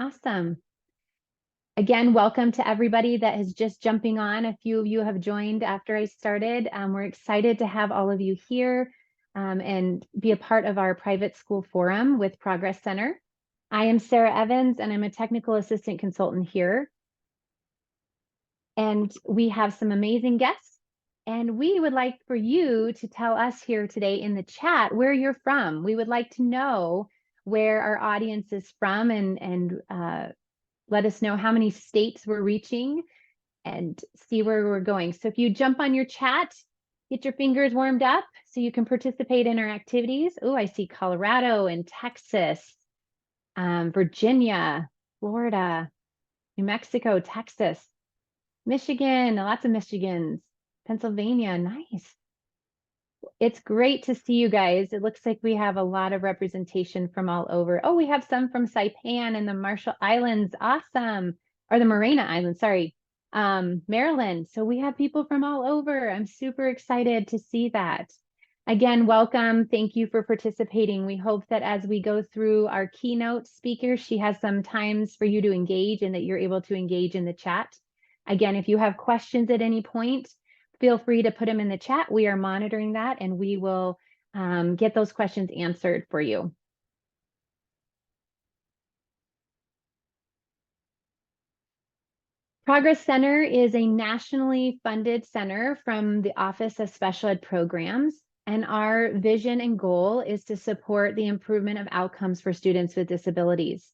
Awesome. Again, welcome to everybody that is just jumping on. A few of you have joined after I started. We're excited to have all of you here and be a part of our private school forum with Progress Center. I am Sarah Evans, and I'm a technical assistant consultant here. And we have some amazing guests. And we would like for you to tell us here today in the chat where you're from. We would like to know where our audience is from and let us know how many states we're reaching and see where we're going. So if you jump on your chat, get your fingers warmed up so you can participate in our activities. Oh, I see Colorado and Texas, Virginia, Florida, New Mexico, Texas, Michigan, lots of Michigans, Pennsylvania, nice. It's great to see you guys. It looks like we have a lot of representation from all over. Oh, we have some from Saipan and the Marshall Islands. Awesome. Or the Morena Islands, sorry. Maryland. So we have people from all over. I'm super excited to see that. Again, welcome. Thank you for participating. We hope that as we go through our keynote speaker, she has some times for you to engage and that you're able to engage in the chat. Again, if you have questions at any point, feel free to put them in the chat. We are monitoring that and we will get those questions answered for you. Progress Center is a nationally funded center from the Office of Special Ed Programs, and our vision and goal is to support the improvement of outcomes for students with disabilities.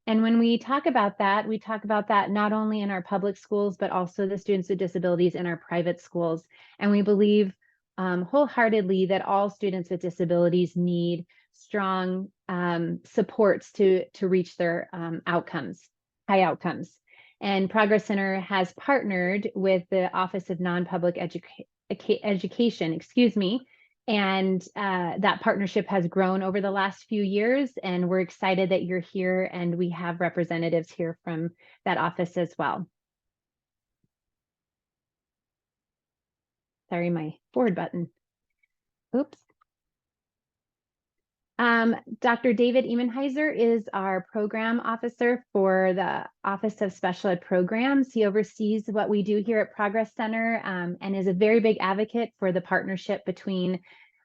And when we talk about that, we talk about that not only in our public schools, but also the students with disabilities in our private schools. And we believe wholeheartedly that all students with disabilities need strong supports to reach their outcomes, high outcomes. And Progress Center has partnered with the Office of Non-Public Education, and that partnership has grown over the last few years, and we're excited that you're here, and we have representatives here from that office as well. Sorry, my forward button. Oops. Dr. David Emenheiser is our program officer for the Office of Special Ed Programs. He oversees what we do here at Progress Center and is a very big advocate for the partnership between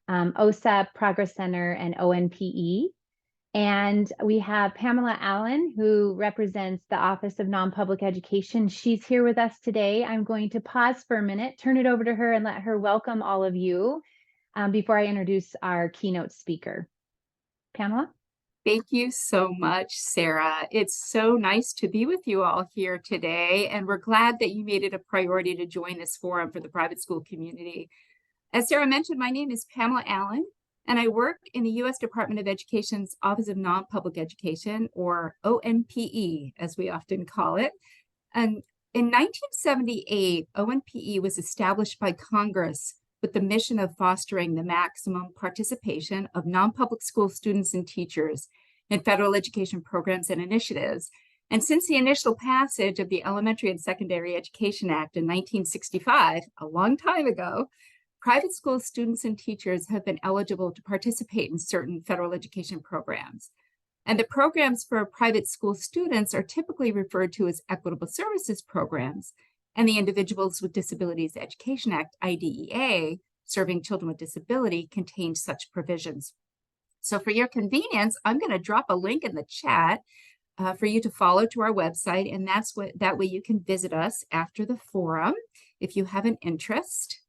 OSEP, Progress Center, and ONPE. And we have Pamela Allen, who represents the Office of Non-Public Education. She's here with us today. I'm going to pause for a minute, turn it over to her, and let her welcome all of you before I introduce our keynote speaker. Pamela? Thank you so much, Sarah. It's so nice to be with you all here today, and we're glad that you made it a priority to join this forum for the private school community. As Sarah mentioned, my name is Pamela Allen, and I work in the U.S. Department of Education's Office of Non-Public Education, or ONPE, as we often call it. And in 1978, ONPE was established by Congress with the mission of fostering the maximum participation of non-public school students and teachers in federal education programs and initiatives. And since the initial passage of the Elementary and Secondary Education Act in 1965, a long time ago, private school students and teachers have been eligible to participate in certain federal education programs. And the programs for private school students are typically referred to as equitable services programs, and the Individuals with Disabilities Education Act, IDEA, Serving Children with Disability, contains such provisions. So for your convenience, I'm going to drop a link in the chat for you to follow to our website, and that way you can visit us after the forum if you have an interest.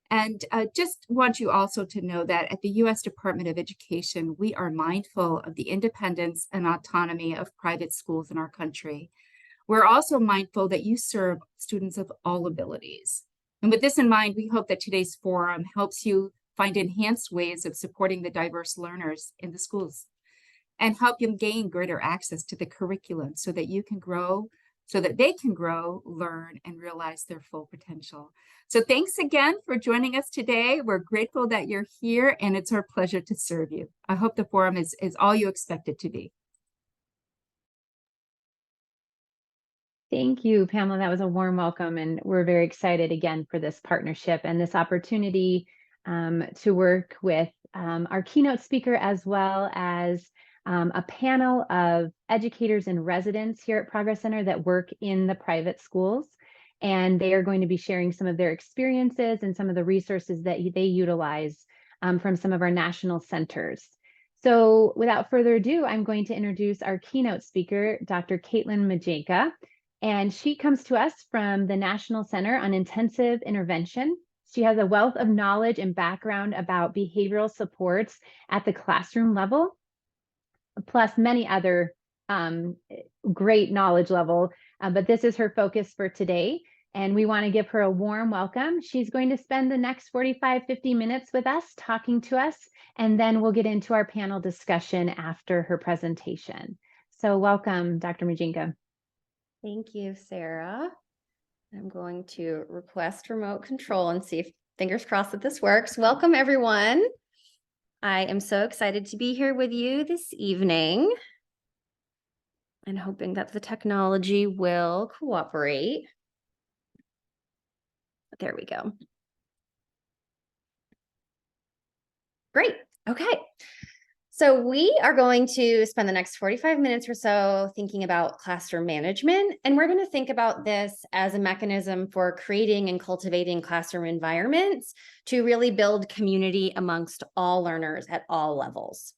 And just want you also to know that at the U.S. Department of Education, we are mindful of the independence and autonomy of private schools in our country. We're also mindful that you serve students of all abilities. And with this in mind, we hope that today's forum helps you find enhanced ways of supporting the diverse learners in the schools and help them gain greater access to the curriculum so that they can grow, learn, and realize their full potential. So thanks again for joining us today. We're grateful that you're here, and it's our pleasure to serve you. I hope the forum is all you expect it to be. Thank you, Pamela. That was a warm welcome, and we're very excited again for this partnership and this opportunity to work with our keynote speaker as well as a panel of educators and residents here at Progress Center that work in the private schools. And they are going to be sharing some of their experiences and some of the resources that they utilize from some of our national centers. So without further ado, I'm going to introduce our keynote speaker, Dr. Caitlyn Majeika. And she comes to us from the National Center on Intensive Intervention. She has a wealth of knowledge and background about behavioral supports at the classroom level, plus many other great knowledge level. But this is her focus for today. And we want to give her a warm welcome. She's going to spend the next 45-50 minutes with us, talking to us, and then we'll get into our panel discussion after her presentation. So welcome, Dr. Majeika. Thank you, Sarah. I'm going to request remote control and see if, fingers crossed, that this works. Welcome, everyone. I am so excited to be here with you this evening and hoping that the technology will cooperate. There we go. Great. Okay. So we are going to spend the next 45 minutes or so thinking about classroom management, and we're going to think about this as a mechanism for creating and cultivating classroom environments to really build community amongst all learners at all levels.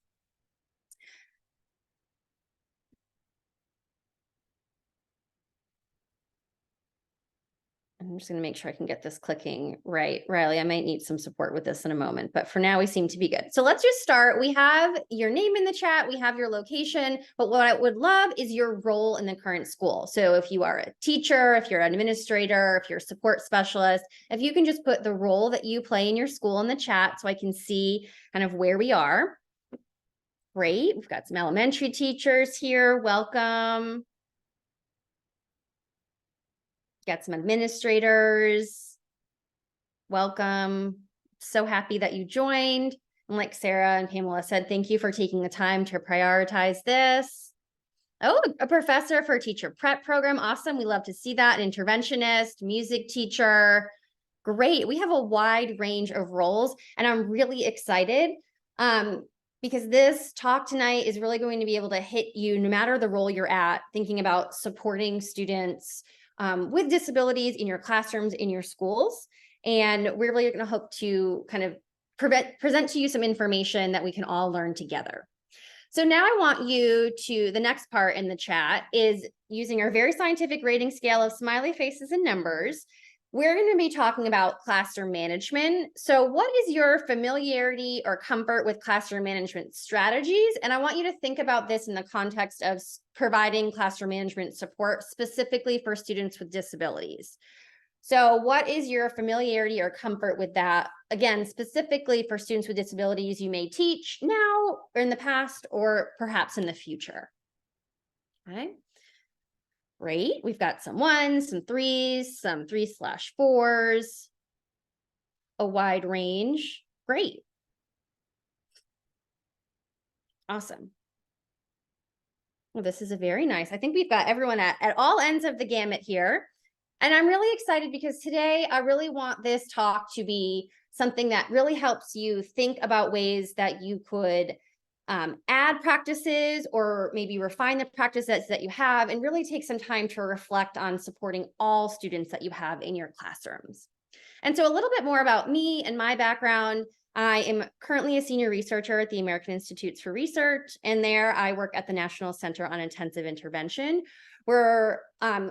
I'm just going to make sure I can get this clicking right. Riley, I might need some support with this in a moment, but for now we seem to be good. So let's just start. We have your name in the chat, we have your location, but what I would love is your role in the current school. So if you are a teacher, if you're an administrator, if you're a support specialist, if you can just put the role that you play in your school in the chat so I can see kind of where we are. Great. We've got some elementary teachers here. Welcome. Got some administrators. Welcome. So happy that you joined. And like Sarah and Pamela said, thank you for taking the time to prioritize this. Oh, a professor for a teacher prep program. Awesome. We love to see that. An interventionist, music teacher. Great. We have a wide range of roles, and I'm really excited because this talk tonight is really going to be able to hit you no matter the role you're at, thinking about supporting students with disabilities in your classrooms, in your schools. And we're really going to hope to kind of present to you some information that we can all learn together. So now I want you to, the next part in the chat is using our very scientific rating scale of smiley faces and numbers. We're going to be talking about classroom management. So what is your familiarity or comfort with classroom management strategies? And I want you to think about this in the context of providing classroom management support specifically for students with disabilities. So what is your familiarity or comfort with that? Again, specifically for students with disabilities you may teach now or in the past or perhaps in the future. Okay. Great. We've got some 1s, some 3s, some 3/4s, a wide range. Great. Awesome. Well, this is a very nice. I think we've got everyone at all ends of the gamut here. And I'm really excited because today I really want this talk to be something that really helps you think about ways that you could add practices or maybe refine the practices that you have and really take some time to reflect on supporting all students that you have in your classrooms. And so a little bit more about me and my background. I am currently a senior researcher at the American Institutes for Research, and there I work at the National Center on Intensive Intervention, where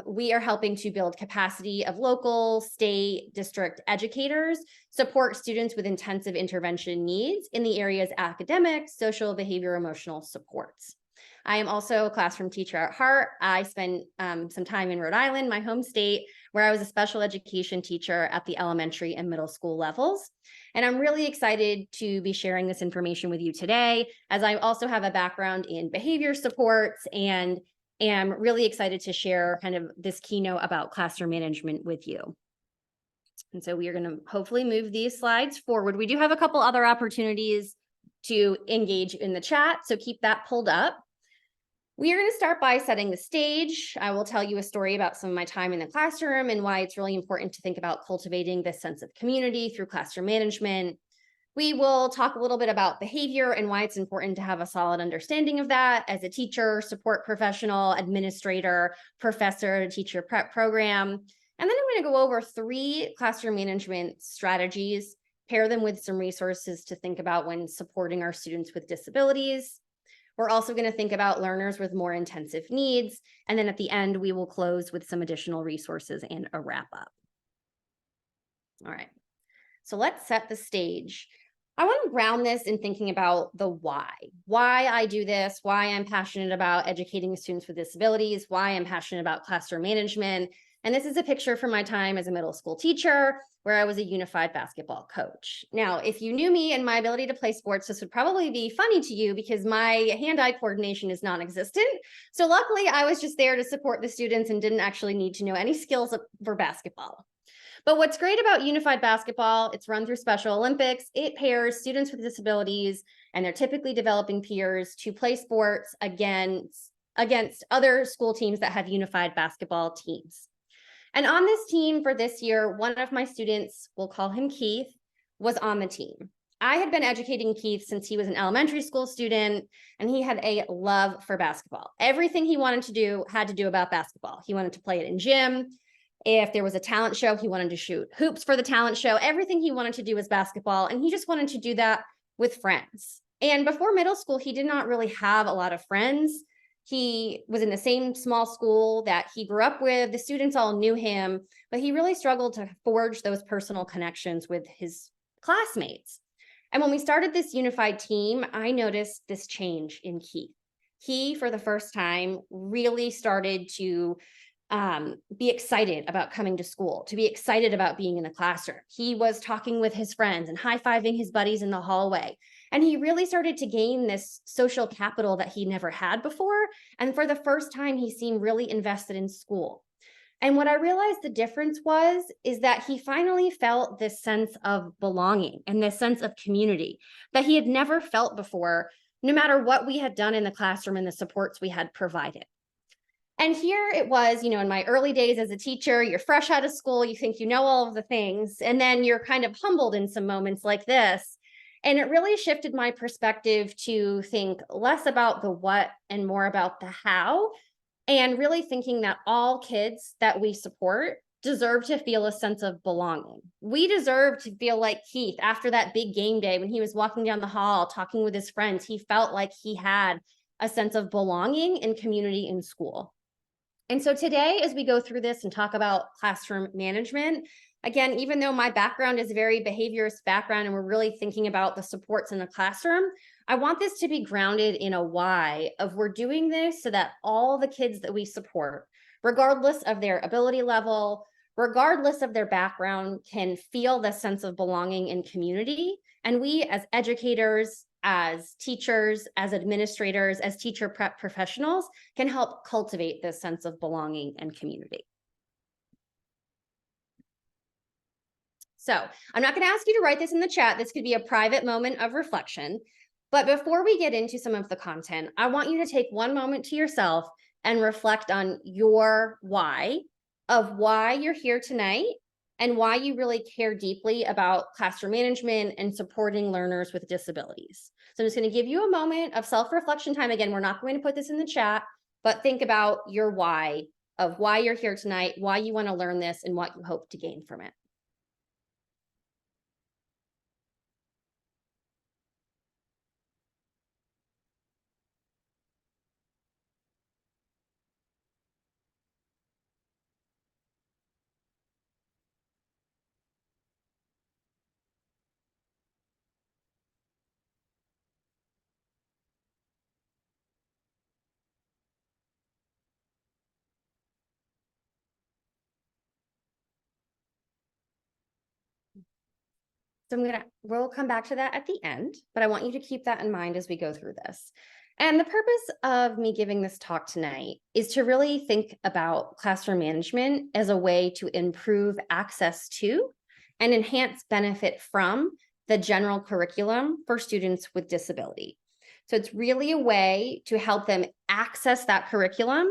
we are helping to build capacity of local, state, district educators, support students with intensive intervention needs in the areas academic, social, behavior, emotional supports. I am also a classroom teacher at heart. I spent some time in Rhode Island, my home state, where I was a special education teacher at the elementary and middle school levels. And I'm really excited to be sharing this information with you today, as I also have a background in behavior supports and am really excited to share kind of this keynote about classroom management with you. And so we are going to hopefully move these slides forward. We do have a couple other opportunities to engage in the chat, so keep that pulled up. We are going to start by setting the stage. I will tell you a story about some of my time in the classroom and why it's really important to think about cultivating this sense of community through classroom management. We will talk a little bit about behavior and why it's important to have a solid understanding of that as a teacher, support professional, administrator, professor, teacher prep program. And then I'm going to go over 3 classroom management strategies, pair them with some resources to think about when supporting our students with disabilities. We're also going to think about learners with more intensive needs. And then at the end, we will close with some additional resources and a wrap up. All right, so let's set the stage. I want to ground this in thinking about the why I do this, why I'm passionate about educating students with disabilities, why I'm passionate about classroom management. And this is a picture from my time as a middle school teacher where I was a unified basketball coach. Now, if you knew me and my ability to play sports, this would probably be funny to you because my hand-eye coordination is non-existent. So luckily, I was just there to support the students and didn't actually need to know any skills for basketball. But what's great about unified basketball, it's run through Special Olympics. It pairs students with disabilities and their typically developing peers to play sports against other school teams that have unified basketball teams. And on this team for this year, one of my students, we'll call him Keith, was on the team. I had been educating Keith since he was an elementary school student, and he had a love for basketball. Everything he wanted to do had to do about basketball. He wanted to play it in gym. If there was a talent show, he wanted to shoot hoops for the talent show. Everything he wanted to do was basketball, and he just wanted to do that with friends. And before middle school, he did not really have a lot of friends. He was in the same small school that he grew up with. The students all knew him, but he really struggled to forge those personal connections with his classmates. And when we started this unified team, I noticed this change in Keith. He, for the first time, really started to be excited about coming to school, to be excited about being in the classroom. He was talking with his friends and high-fiving his buddies in the hallway. And he really started to gain this social capital that he never had before. And for the first time, he seemed really invested in school. And what I realized the difference is that he finally felt this sense of belonging and this sense of community that he had never felt before, no matter what we had done in the classroom and the supports we had provided. And here it was, in my early days as a teacher, you're fresh out of school, you think you know all of the things, and then you're kind of humbled in some moments like this. And it really shifted my perspective to think less about the what and more about the how, and really thinking that all kids that we support deserve to feel a sense of belonging. We deserve to feel like Keith after that big game day when he was walking down the hall, talking with his friends, he felt like he had a sense of belonging and community in school. And so today, as we go through this and talk about classroom management, again, even though my background is a very behaviorist background and we're really thinking about the supports in the classroom, I want this to be grounded in a why of we're doing this so that all the kids that we support, regardless of their ability level, regardless of their background, can feel the sense of belonging and community. And we as educators, as teachers, as administrators, as teacher prep professionals can help cultivate this sense of belonging and community. So I'm not going to ask you to write this in the chat. This could be a private moment of reflection. But before we get into some of the content, I want you to take one moment to yourself and reflect on your why of why you're here tonight and why you really care deeply about classroom management and supporting learners with disabilities. So I'm just going to give you a moment of self-reflection time. Again, we're not going to put this in the chat, but think about your why of why you're here tonight, why you want to learn this, and what you hope to gain from it. So we'll come back to that at the end, but I want you to keep that in mind as we go through this. And the purpose of me giving this talk tonight is to really think about classroom management as a way to improve access to and enhance benefit from the general curriculum for students with disability. So it's really a way to help them access that curriculum,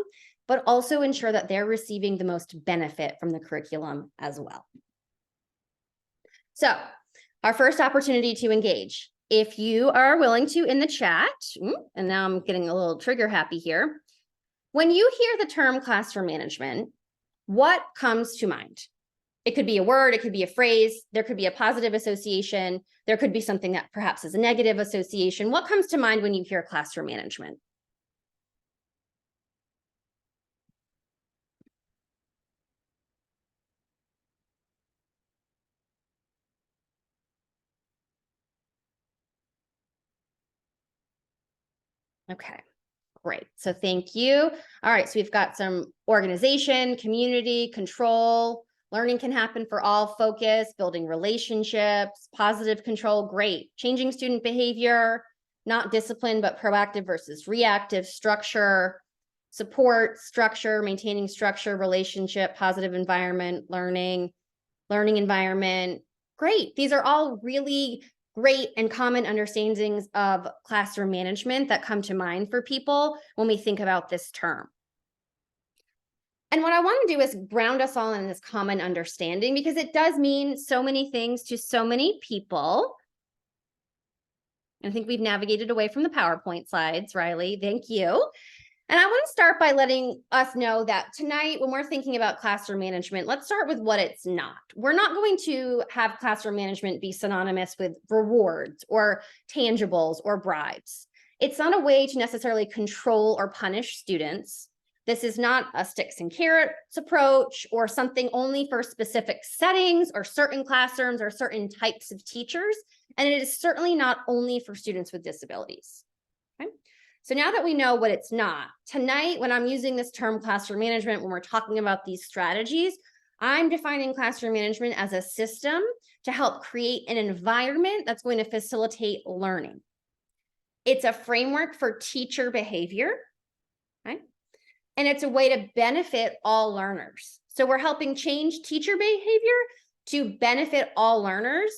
but also ensure that they're receiving the most benefit from the curriculum as well. So Our first opportunity to engage. If you are willing to in the chat, and now I'm getting a little trigger happy here. When you hear the term classroom management, what comes to mind? It could be a word, it could be a phrase, there could be a positive association, there could be something that perhaps is a negative association. What comes to mind when you hear classroom management? Okay, great. So thank you. All right, so we've got some organization, community, control. Learning can happen for all, focus, building relationships, positive control, great. Changing student behavior, not discipline, but proactive versus reactive, structure, support, structure, maintaining structure, relationship, positive environment, learning environment. Great. These are all really great and common understandings of classroom management that come to mind for people when we think about this term. And what I want to do is ground us all in this common understanding, because it does mean so many things to so many people. I think we've navigated away from the PowerPoint slides, Riley. Thank you. And I want to start by letting us know that tonight, when we're thinking about classroom management, let's start with what it's not. We're not going to have classroom management be synonymous with rewards or tangibles or bribes. It's not a way to necessarily control or punish students. This is not a sticks and carrots approach or something only for specific settings or certain classrooms or certain types of teachers. And it is certainly not only for students with disabilities. Okay? So now that we know what it's not, tonight, when I'm using this term classroom management, when we're talking about these strategies, I'm defining classroom management as a system to help create an environment that's going to facilitate learning. It's a framework for teacher behavior, right? And it's a way to benefit all learners. So we're helping change teacher behavior to benefit all learners,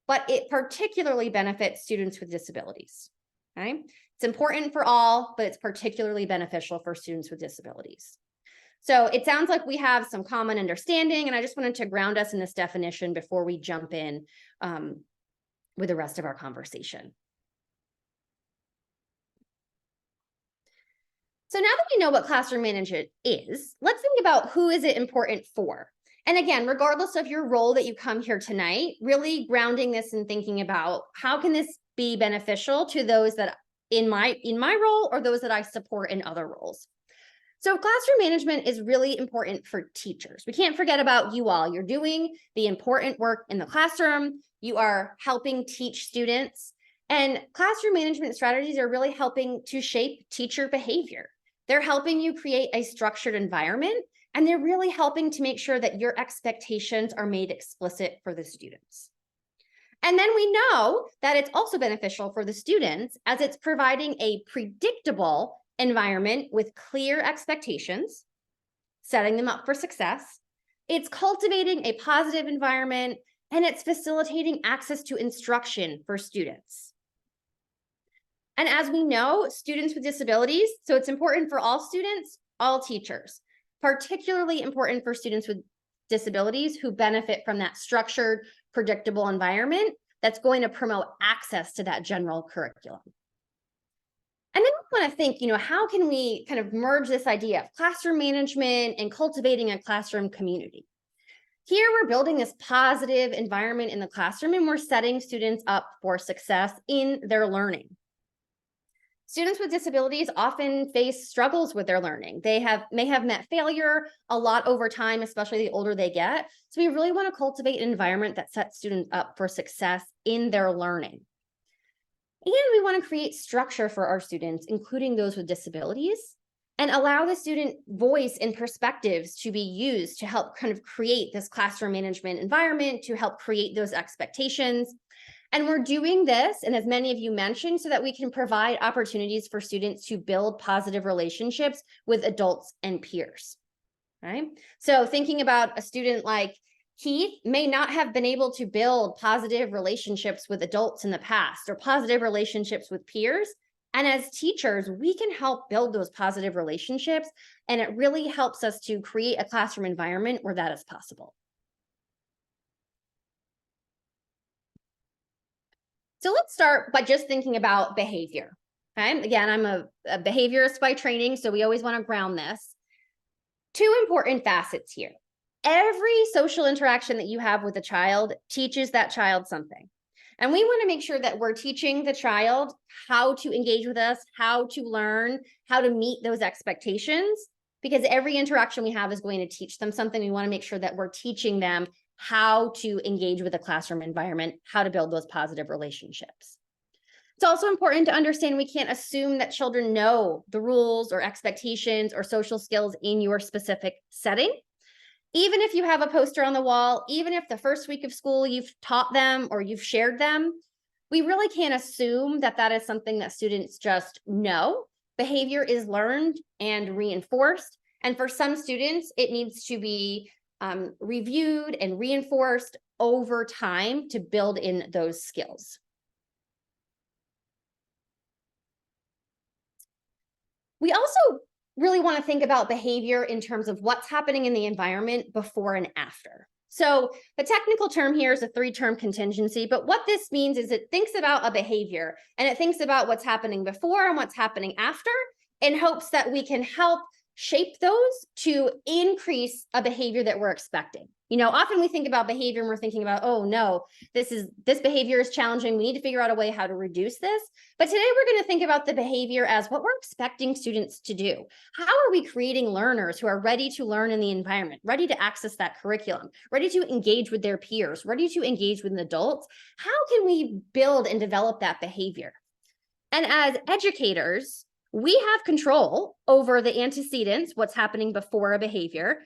but it particularly benefits students with disabilities, okay? It's important for all, but it's particularly beneficial for students with disabilities. So it sounds like we have some common understanding, and I just wanted to ground us in this definition before we jump in with the rest of our conversation. So now that we know what classroom management is, let's think about who is it important for. And again, regardless of your role that you come here tonight, really grounding this and thinking about how can this be beneficial to those that in my role or those that I support in other roles. So classroom management is really important for teachers. We can't forget about you all. You're doing the important work in the classroom. You are helping teach students, and classroom management strategies are really helping to shape teacher behavior. They're helping you create a structured environment, and they're really helping to make sure that your expectations are made explicit for the students. And then we know that it's also beneficial for the students as it's providing a predictable environment with clear expectations, setting them up for success. It's cultivating a positive environment, and it's facilitating access to instruction for students. And as we know, students with disabilities, so it's important for all students, all teachers, particularly important for students with disabilities who benefit from that structured, predictable environment that's going to promote access to that general curriculum. And then we want to think, how can we kind of merge this idea of classroom management and cultivating a classroom community? Here, we're building this positive environment in the classroom, and we're setting students up for success in their learning. Students with disabilities often face struggles with their learning. They may have met failure a lot over time, especially the older they get. So we really want to cultivate an environment that sets students up for success in their learning. And we want to create structure for our students, including those with disabilities, and allow the student voice and perspectives to be used to help kind of create this classroom management environment, to help create those expectations. And we're doing this, and as many of you mentioned, so that we can provide opportunities for students to build positive relationships with adults and peers, right? So thinking about a student like Keith may not have been able to build positive relationships with adults in the past or positive relationships with peers. And as teachers, we can help build those positive relationships, and it really helps us to create a classroom environment where that is possible. So let's start by just thinking about behavior. Okay, again, I'm a behaviorist by training, so we always want to ground this. Two important facets here. Every social interaction that you have with a child teaches that child something. And we want to make sure that we're teaching the child how to engage with us, how to learn, how to meet those expectations, because every interaction we have is going to teach them something. We want to make sure that we're teaching them how to engage with the classroom environment, how to build those positive relationships. It's also important to understand we can't assume that children know the rules or expectations or social skills in your specific setting. Even if you have a poster on the wall, even if the first week of school you've taught them or you've shared them, we really can't assume that that is something that students just know. Behavior is learned and reinforced. And for some students, it needs to be reviewed and reinforced over time to build in those skills. We also really want to think about behavior in terms of what's happening in the environment before and after. So the technical term here is a 3-term contingency, but what this means is it thinks about a behavior and it thinks about what's happening before and what's happening after in hopes that we can help shape those to increase a behavior that we're expecting. You know, often we think about behavior and we're thinking about, oh no, this behavior is challenging. We need to figure out a way how to reduce this. But today we're going to think about the behavior as what we're expecting students to do. How are we creating learners who are ready to learn in the environment, ready to access that curriculum, ready to engage with their peers, ready to engage with adults? How can we build and develop that behavior? And as educators, we have control over the antecedents, what's happening before a behavior,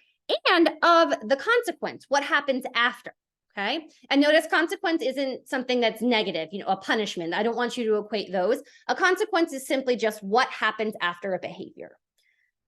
and of the consequence, what happens after, okay? And notice consequence isn't something that's negative, you know, a punishment. I don't want you to equate those. A consequence is simply just what happens after a behavior.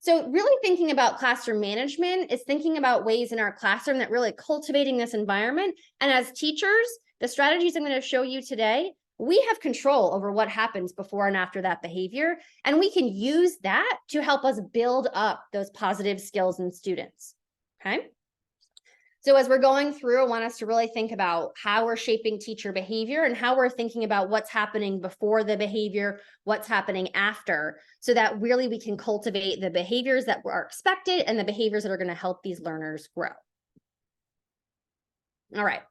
So really thinking about classroom management is thinking about ways in our classroom that really cultivating this environment. And as teachers, the strategies I'm going to show you today, we have control over what happens before and after that behavior, and we can use that to help us build up those positive skills in students, okay? So as we're going through, I want us to really think about how we're shaping teacher behavior and how we're thinking about what's happening before the behavior, what's happening after, so that really we can cultivate the behaviors that are expected and the behaviors that are going to help these learners grow. All right.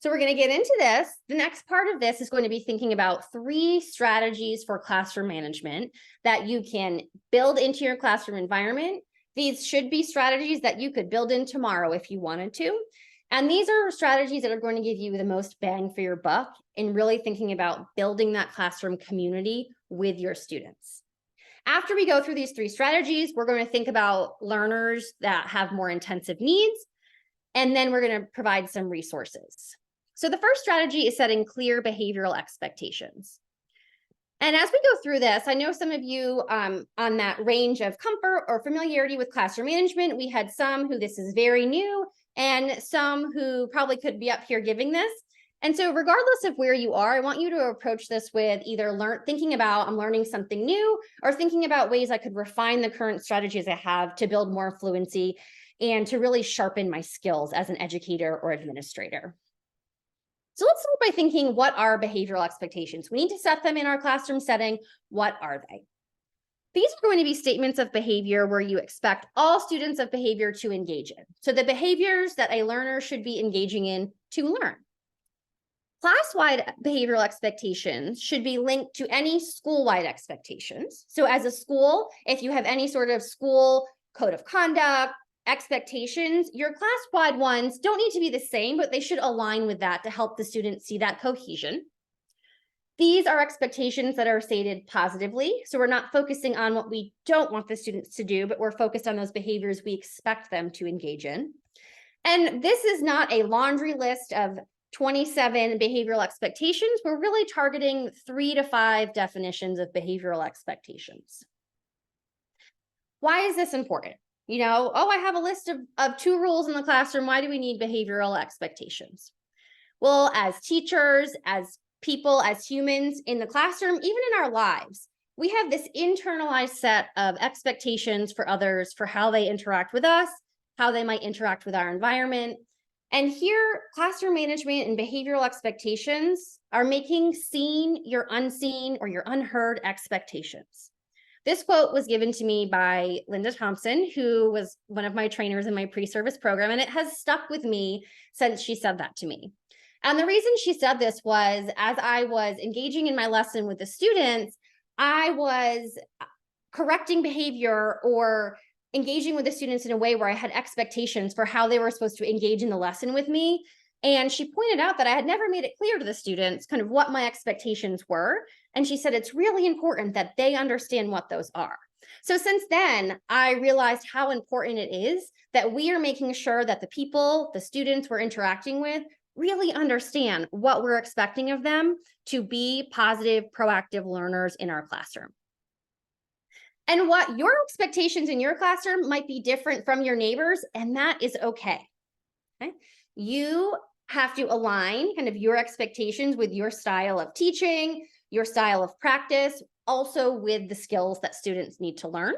So we're going to get into this. The next part of this is going to be thinking about 3 strategies for classroom management that you can build into your classroom environment. These should be strategies that you could build in tomorrow if you wanted to. And these are strategies that are going to give you the most bang for your buck in really thinking about building that classroom community with your students. After we go through these 3 strategies, we're going to think about learners that have more intensive needs, and then we're going to provide some resources. So the first strategy is setting clear behavioral expectations. And as we go through this, I know some of you on that range of comfort or familiarity with classroom management, we had some who this is very new and some who probably could be up here giving this. And so regardless of where you are, I want you to approach this with either thinking about I'm learning something new or thinking about ways I could refine the current strategies I have to build more fluency and to really sharpen my skills as an educator or administrator. So let's start by thinking, what are behavioral expectations? We need to set them in our classroom setting. What are they? These are going to be statements of behavior where you expect all students of behavior to engage in. So the behaviors that a learner should be engaging in to learn. Class-wide behavioral expectations should be linked to any school-wide expectations. So as a school, if you have any sort of school code of conduct, expectations, your class-wide ones don't need to be the same, but they should align with that to help the students see that cohesion. These are expectations that are stated positively. So we're not focusing on what we don't want the students to do, but we're focused on those behaviors we expect them to engage in. And this is not a laundry list of 27 behavioral expectations. We're really targeting 3 to 5 definitions of behavioral expectations. Why is this important? You know, oh, I have a list of 2 rules in the classroom. Why do we need behavioral expectations? Well, as teachers, as people, as humans in the classroom, even in our lives, we have this internalized set of expectations for others, for how they interact with us, how they might interact with our environment. And here, classroom management and behavioral expectations are making seen your unseen or your unheard expectations. This quote was given to me by Linda Thompson, who was one of my trainers in my pre-service program, and it has stuck with me since she said that to me. And the reason she said this was, as I was engaging in my lesson with the students, I was correcting behavior or engaging with the students in a way where I had expectations for how they were supposed to engage in the lesson with me. And she pointed out that I had never made it clear to the students kind of what my expectations were. And she said, it's really important that they understand what those are. So since then, I realized how important it is that we are making sure that the people, the students we're interacting with, really understand what we're expecting of them to be positive, proactive learners in our classroom. And what your expectations in your classroom might be different from your neighbors, and that is okay. Okay? You have to align kind of your expectations with your style of teaching, your style of practice, also with the skills that students need to learn.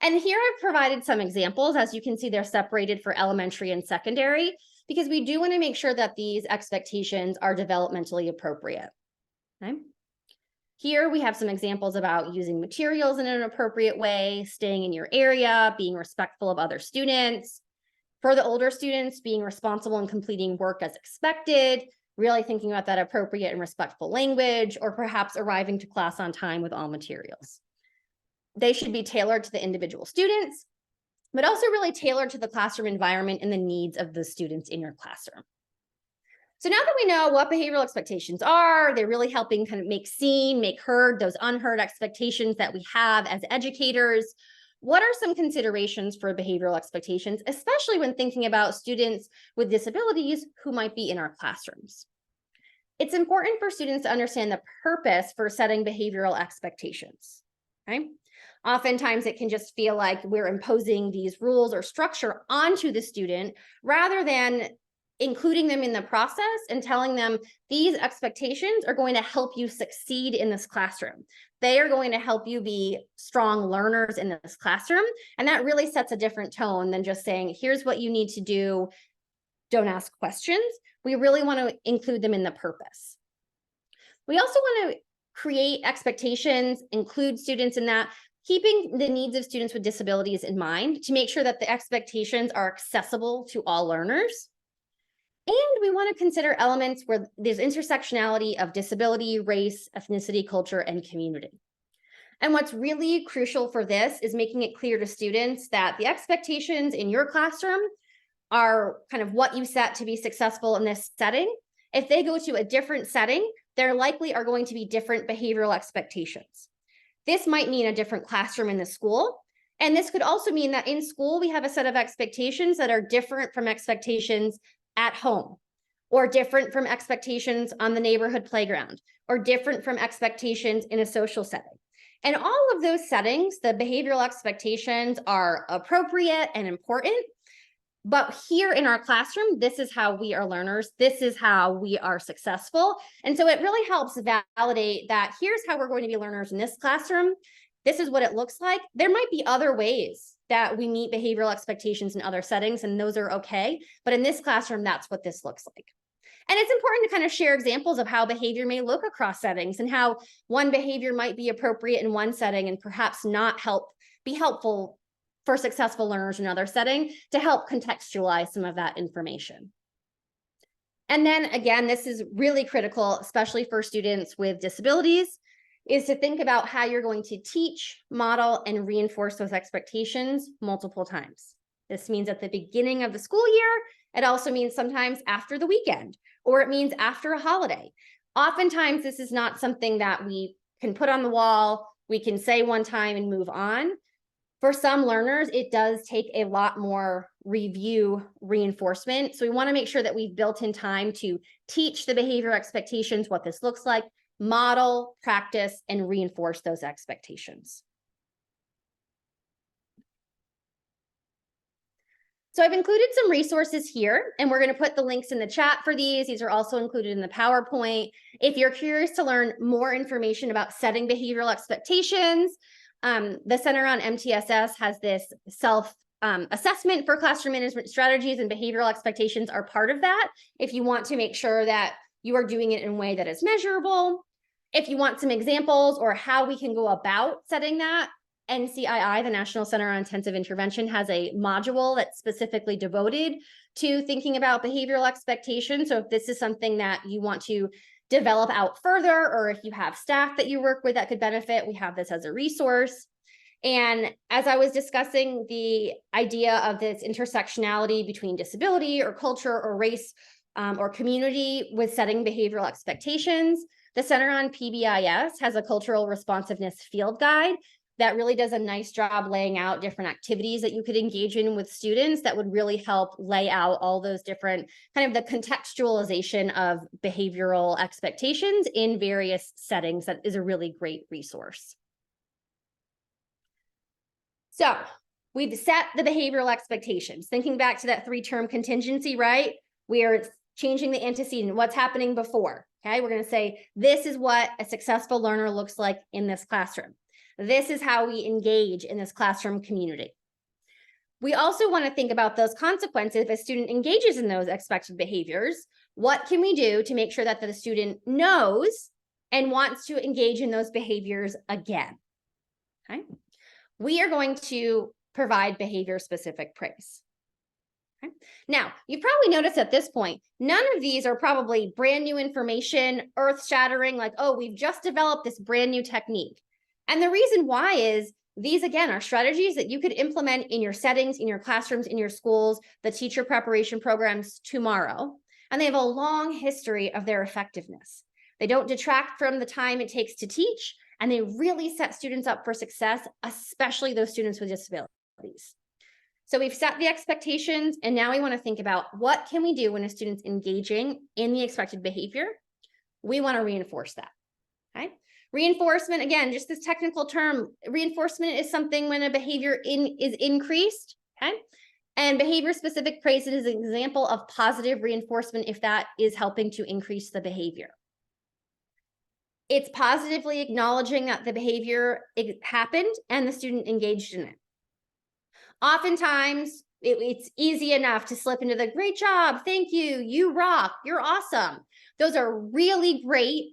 And here I've provided some examples. As you can see, they're separated for elementary and secondary, because we do want to make sure that these expectations are developmentally appropriate. Okay? Here we have some examples about using materials in an appropriate way, staying in your area, being respectful of other students. For the older students, being responsible and completing work as expected, really thinking about that appropriate and respectful language, or perhaps arriving to class on time with all materials. They should be tailored to the individual students, but also really tailored to the classroom environment and the needs of the students in your classroom. So now that we know what behavioral expectations are, they're really helping kind of make seen, make heard, those unheard expectations that we have as educators. What are some considerations for behavioral expectations, especially when thinking about students with disabilities who might be in our classrooms? It's important for students to understand the purpose for setting behavioral expectations, right? Oftentimes it can just feel like we're imposing these rules or structure onto the student rather than including them in the process and telling them these expectations are going to help you succeed in this classroom. They are going to help you be strong learners in this classroom. And that really sets a different tone than just saying, here's what you need to do, don't ask questions. We really want to include them in the purpose. We also want to create expectations, include students in that, keeping the needs of students with disabilities in mind to make sure that the expectations are accessible to all learners. And we want to consider elements where there's intersectionality of disability, race, ethnicity, culture, and community. And what's really crucial for this is making it clear to students that the expectations in your classroom are kind of what you set to be successful in this setting. If they go to a different setting, there likely are going to be different behavioral expectations. This might mean a different classroom in the school. And this could also mean that in school, we have a set of expectations that are different from expectations at home, or different from expectations on the neighborhood playground, or different from expectations in a social setting. And all of those settings, the behavioral expectations are appropriate and important. But here in our classroom, this is how we are learners. This is how we are successful. And so it really helps validate that here's how we're going to be learners in this classroom. This is what it looks like. There might be other ways that we meet behavioral expectations in other settings, and those are okay. But in this classroom, that's what this looks like. And it's important to kind of share examples of how behavior may look across settings and how one behavior might be appropriate in one setting and perhaps not be helpful for successful learners in another setting, to help contextualize some of that information. And then again, this is really critical, especially for students with disabilities, is to think about how you're going to teach, model, and reinforce those expectations multiple times. This means at the beginning of the school year. It also means sometimes after the weekend, or it means after a holiday. Oftentimes, this is not something that we can put on the wall, we can say one time and move on. For some learners, it does take a lot more review reinforcement. So we want to make sure that we've built in time to teach the behavior expectations, what this looks like, model, practice, and reinforce those expectations. So I've included some resources here, and we're going to put the links in the chat for these. These are also included in the PowerPoint. If you're curious to learn more information about setting behavioral expectations, the Center on MTSS has this assessment for classroom management strategies and behavioral expectations are part of that. If you want to make sure that you are doing it in a way that is measurable, if you want some examples or how we can go about setting that, NCII, the National Center on Intensive Intervention, has a module that's specifically devoted to thinking about behavioral expectations. So if this is something that you want to develop out further, or if you have staff that you work with that could benefit, we have this as a resource. And as I was discussing the idea of this intersectionality between disability or culture or race or community with setting behavioral expectations, the Center on PBIS has a cultural responsiveness field guide that really does a nice job laying out different activities that you could engage in with students that would really help lay out all those different kind of the contextualization of behavioral expectations in various settings. That is a really great resource. So we've set the behavioral expectations, thinking back to that 3-term contingency, right? We are changing the antecedent, what's happening before, okay? We're gonna say, this is what a successful learner looks like in this classroom. This is how we engage in this classroom community. We also want to think about those consequences if a student engages in those expected behaviors. What can we do to make sure that the student knows and wants to engage in those behaviors again? Okay. We are going to provide behavior-specific praise. Okay. Now, you probably noticed at this point, none of these are probably brand new information, earth-shattering, like, oh, we've just developed this brand new technique. And the reason why is these, again, are strategies that you could implement in your settings, in your classrooms, in your schools, the teacher preparation programs tomorrow. And they have a long history of their effectiveness. They don't detract from the time it takes to teach, and they really set students up for success, especially those students with disabilities. So we've set the expectations, and now we want to think about what can we do when a student's engaging in the expected behavior. We want to reinforce that, okay? Reinforcement, again, just this technical term, reinforcement is something when a behavior is increased, okay? And behavior-specific praise is an example of positive reinforcement if that is helping to increase the behavior. It's positively acknowledging that the behavior happened and the student engaged in it. Oftentimes, it's easy enough to slip into the great job, thank you, you rock, you're awesome. Those are really great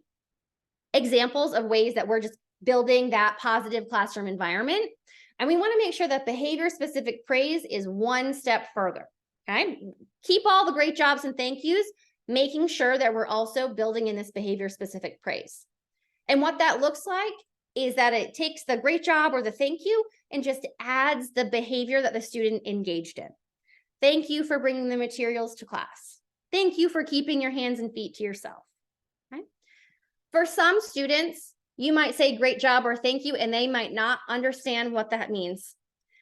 examples of ways that we're just building that positive classroom environment. And we want to make sure that behavior-specific praise is one step further, okay? Keep all the great jobs and thank yous, making sure that we're also building in this behavior-specific praise. And what that looks like is that it takes the great job or the thank you and just adds the behavior that the student engaged in. Thank you for bringing the materials to class. Thank you for keeping your hands and feet to yourself. For some students, you might say great job or thank you, and they might not understand what that means.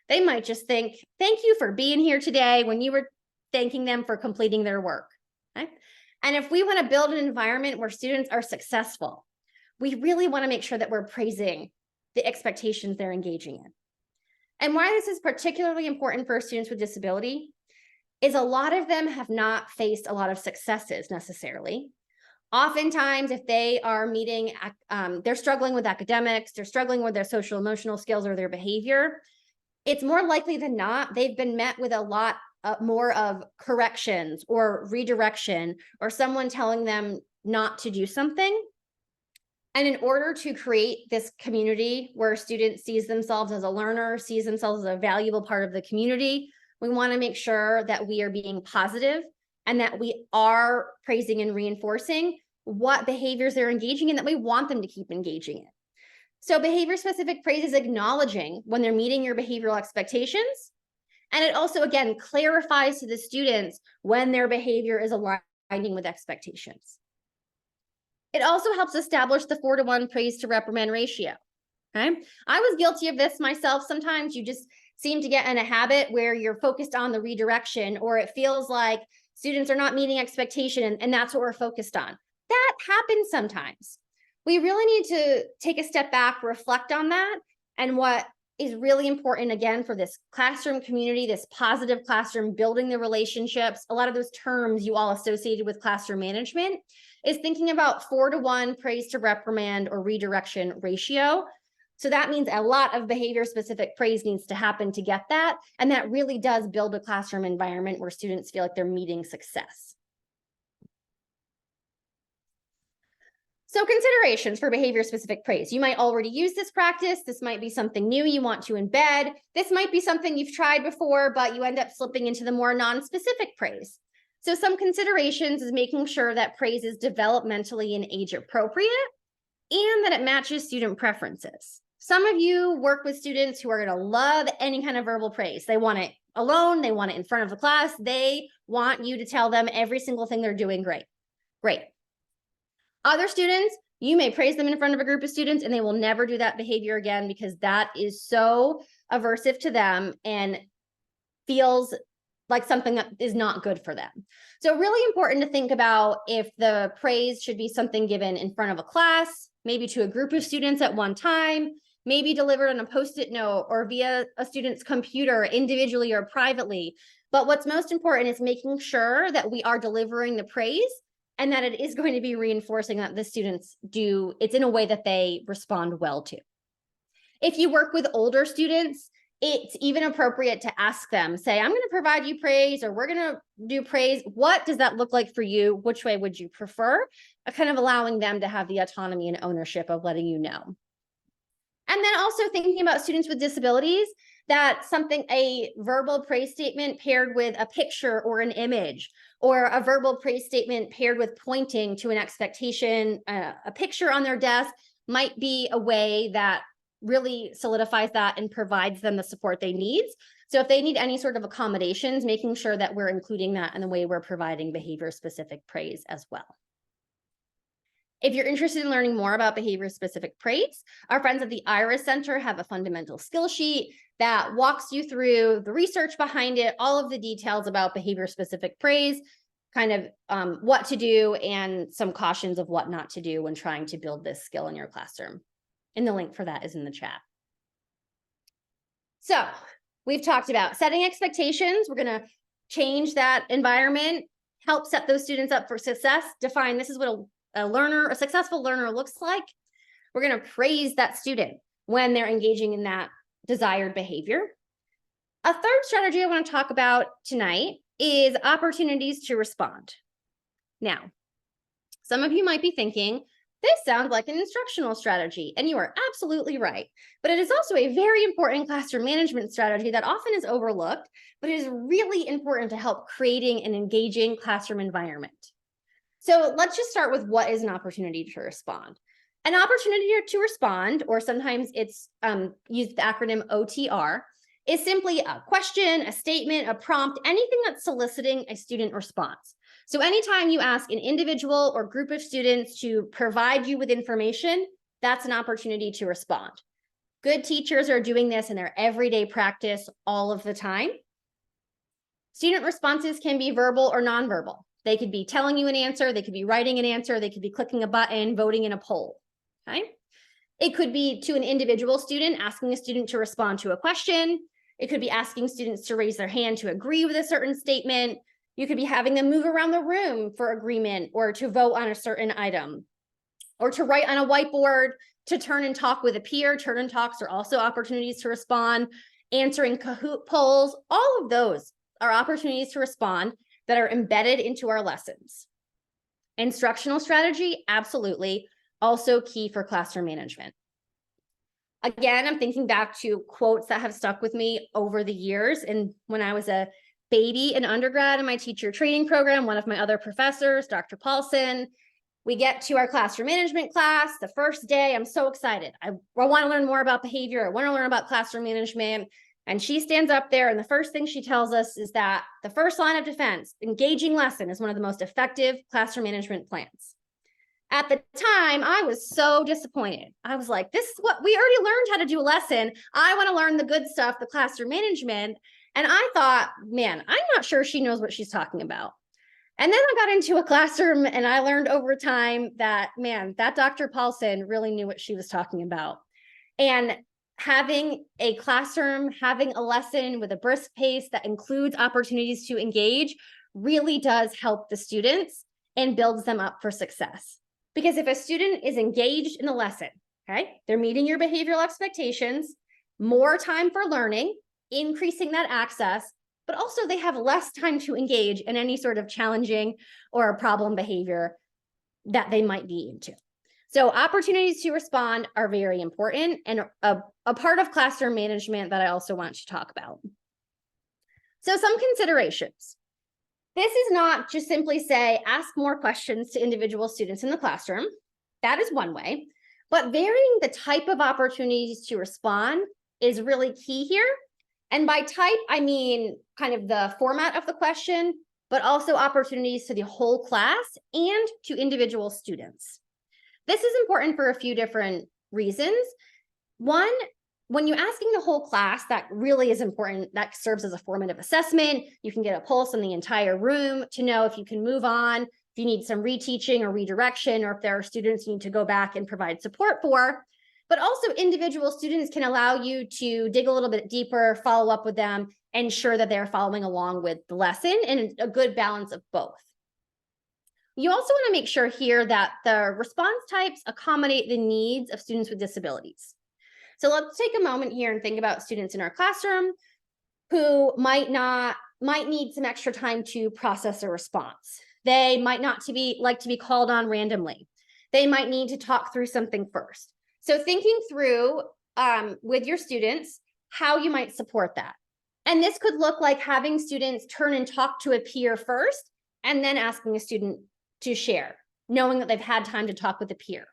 They might just think, thank you for being here today when you were thanking them for completing their work. Okay? And if we want to build an environment where students are successful, we really want to make sure that we're praising the expectations they're engaging in. And why this is particularly important for students with disability is a lot of them have not faced a lot of successes necessarily. Oftentimes, if they are meeting, they're struggling with academics, they're struggling with their social emotional skills or their behavior, it's more likely than not, they've been met with a lot more of corrections or redirection or someone telling them not to do something. And in order to create this community where a student sees themselves as a learner, sees themselves as a valuable part of the community, we want to make sure that we are being positive and that we are praising and reinforcing what behaviors they're engaging in that we want them to keep engaging in. So behavior-specific praise is acknowledging when they're meeting your behavioral expectations. And it also, again, clarifies to the students when their behavior is aligning with expectations. It also helps establish the 4-to-1 praise to reprimand ratio. Okay? I was guilty of this myself. Sometimes you just seem to get in a habit where you're focused on the redirection, or it feels like students are not meeting expectation, and that's what we're focused on. That happens sometimes. We really need to take a step back, reflect on that, and what is really important, again, for this classroom community, this positive classroom, building the relationships, a lot of those terms you all associated with classroom management, is thinking about 4-to-1 praise to reprimand or redirection ratio. So that means a lot of behavior-specific praise needs to happen to get that. And that really does build a classroom environment where students feel like they're meeting success. So considerations for behavior-specific praise. You might already use this practice. This might be something new you want to embed. This might be something you've tried before, but you end up slipping into the more non-specific praise. So some considerations is making sure that praise is developmentally and age appropriate and that it matches student preferences. Some of you work with students who are going to love any kind of verbal praise. They want it alone. They want it in front of the class. They want you to tell them every single thing they're doing great. Great. Other students, you may praise them in front of a group of students and they will never do that behavior again because that is so aversive to them and feels like something that is not good for them. So really important to think about if the praise should be something given in front of a class, maybe to a group of students at one time, maybe delivered on a Post-it note or via a student's computer individually or privately. But what's most important is making sure that we are delivering the praise and that it is going to be reinforcing that the students do, it's in a way that they respond well to. If you work with older students, it's even appropriate to ask them, say, I'm going to provide you praise, or we're going to do praise. What does that look like for you? Which way would you prefer? Kind of allowing them to have the autonomy and ownership of letting you know. And then also thinking about students with disabilities, that a verbal praise statement paired with a picture or an image, or a verbal praise statement paired with pointing to an expectation, a picture on their desk might be a way that really solidifies that and provides them the support they need. So if they need any sort of accommodations, making sure that we're including that in the way we're providing behavior-specific praise as well. If you're interested in learning more about behavior-specific praise, our friends at the IRIS Center have a fundamental skill sheet that walks you through the research behind it, all of the details about behavior-specific praise, kind of what to do, and some cautions of what not to do when trying to build this skill in your classroom. And the link for that is in the chat. So we've talked about setting expectations. We're going to change that environment, help set those students up for success, define this is what a successful learner looks like. We're going to praise that student when they're engaging in that desired behavior. A third strategy I want to talk about tonight is opportunities to respond. Now, some of you might be thinking, this sounds like an instructional strategy, and you are absolutely right. But it is also a very important classroom management strategy that often is overlooked, but it is really important to help creating an engaging classroom environment. So let's just start with what is an opportunity to respond. An opportunity to respond, or sometimes it's used the acronym OTR, is simply a question, a statement, a prompt, anything that's soliciting a student response. So anytime you ask an individual or group of students to provide you with information, that's an opportunity to respond. Good teachers are doing this in their everyday practice all of the time. Student responses can be verbal or nonverbal. They could be telling you an answer, they could be writing an answer, they could be clicking a button, voting in a poll, okay? It could be to an individual student, asking a student to respond to a question. It could be asking students to raise their hand to agree with a certain statement. You could be having them move around the room for agreement or to vote on a certain item, or to write on a whiteboard, to turn and talk with a peer. Turn and talks are also opportunities to respond, answering Kahoot polls. All of those are opportunities to respond that are embedded into our lessons. Instructional strategy, absolutely, also key for classroom management. Again, I'm thinking back to quotes that have stuck with me over the years. And when I was a baby in undergrad in my teacher training program, one of my other professors, Dr. Paulson, we get to our classroom management class. The first day, I'm so excited. I want to learn more about behavior. I want to learn about classroom management. And she stands up there, and the first thing she tells us is that the first line of defense, engaging lesson, is one of the most effective classroom management plans. At the time, I was so disappointed. I was like, this is what we already learned how to do a lesson. I want to learn the good stuff, the classroom management. And I thought, man, I'm not sure she knows what she's talking about. And then I got into a classroom and I learned over time that, man, that Dr. Paulson really knew what she was talking about. And having a classroom, having a lesson with a brisk pace that includes opportunities to engage really does help the students and builds them up for success. Because if a student is engaged in a lesson, Okay, they're meeting your behavioral expectations, more time for learning, increasing that access, but also they have less time to engage in any sort of challenging or problem behavior that they might be into. So opportunities to respond are very important and a part of classroom management that I also want to talk about. So some considerations. This is not just simply say, ask more questions to individual students in the classroom. That is one way, but varying the type of opportunities to respond is really key here. And by type, I mean kind of the format of the question, but also opportunities to the whole class and to individual students. This is important for a few different reasons. One, when you're asking the whole class, that really is important. That serves as a formative assessment. You can get a pulse on the entire room to know if you can move on, if you need some reteaching or redirection, or if there are students you need to go back and provide support for. But also individual students can allow you to dig a little bit deeper, follow up with them, ensure that they're following along with the lesson, and a good balance of both. You also want to make sure here that the response types accommodate the needs of students with disabilities. So let's take a moment here and think about students in our classroom who might need some extra time to process a response. They might not like to be called on randomly. They might need to talk through something first. So thinking through with your students how you might support that. And this could look like having students turn and talk to a peer first, and then asking a student to share, knowing that they've had time to talk with a peer.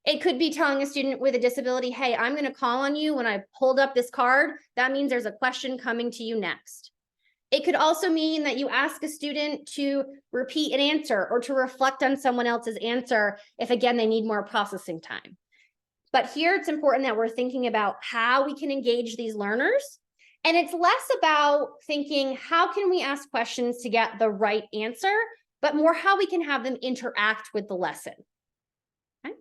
It could be telling a student with a disability, hey, I'm going to call on you when I hold up this card. That means there's a question coming to you next. It could also mean that you ask a student to repeat an answer or to reflect on someone else's answer if, again, they need more processing time. But here it's important that we're thinking about how we can engage these learners. And it's less about thinking, how can we ask questions to get the right answer, but more how we can have them interact with the lesson. Okay?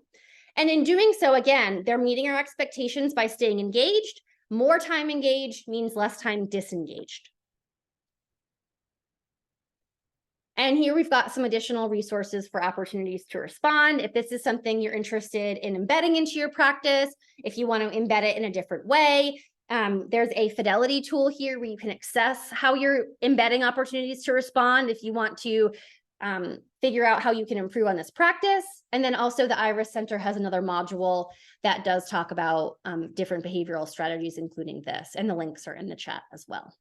And in doing so, again, they're meeting our expectations by staying engaged. More time engaged means less time disengaged. And here we've got some additional resources for opportunities to respond. If this is something you're interested in embedding into your practice, if you want to embed it in a different way, there's a fidelity tool here where you can assess how you're embedding opportunities to respond if you want to figure out how you can improve on this practice. And then also the IRIS Center has another module that does talk about different behavioral strategies, including this, and the links are in the chat as well.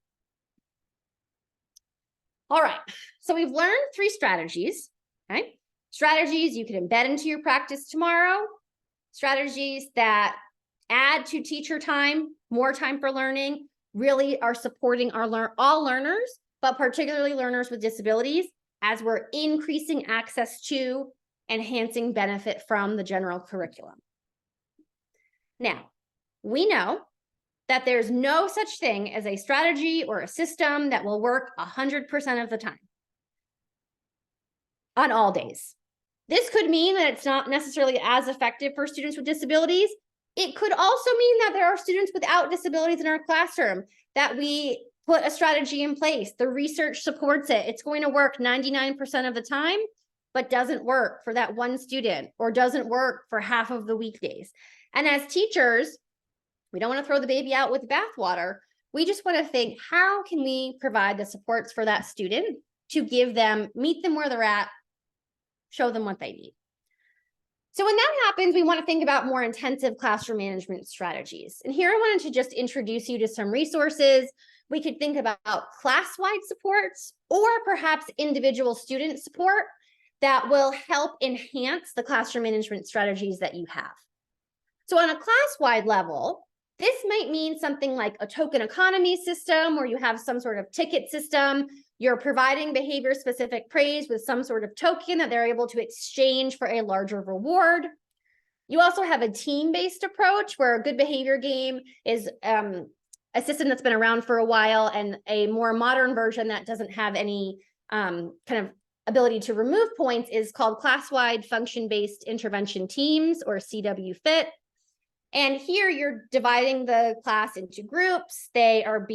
All right, so we've learned 3 strategies, okay? Strategies you can embed into your practice tomorrow, strategies that add to teacher time, more time for learning, really are supporting all learners, but particularly learners with disabilities, as we're increasing access to, enhancing benefit from the general curriculum. Now, we know that there's no such thing as a strategy or a system that will work 100% of the time on all days. This could mean that it's not necessarily as effective for students with disabilities. It could also mean that there are students without disabilities in our classroom that we put a strategy in place. The research supports it. It's going to work 99% of the time, but doesn't work for that one student or doesn't work for half of the weekdays. And as teachers, we don't want to throw the baby out with the bathwater. We just want to think, how can we provide the supports for that student to give them, meet them where they're at, show them what they need. So when that happens, we want to think about more intensive classroom management strategies. And here I wanted to just introduce you to some resources. We could think about class-wide supports or perhaps individual student support that will help enhance the classroom management strategies that you have. So on a class-wide level, this might mean something like a token economy system where you have some sort of ticket system. You're providing behavior-specific praise with some sort of token that they're able to exchange for a larger reward. You also have a team-based approach where a good behavior game is a system that's been around for a while, and a more modern version that doesn't have any kind of ability to remove points is called class-wide function-based intervention teams, or CWFIT. And here you're dividing the class into groups. They are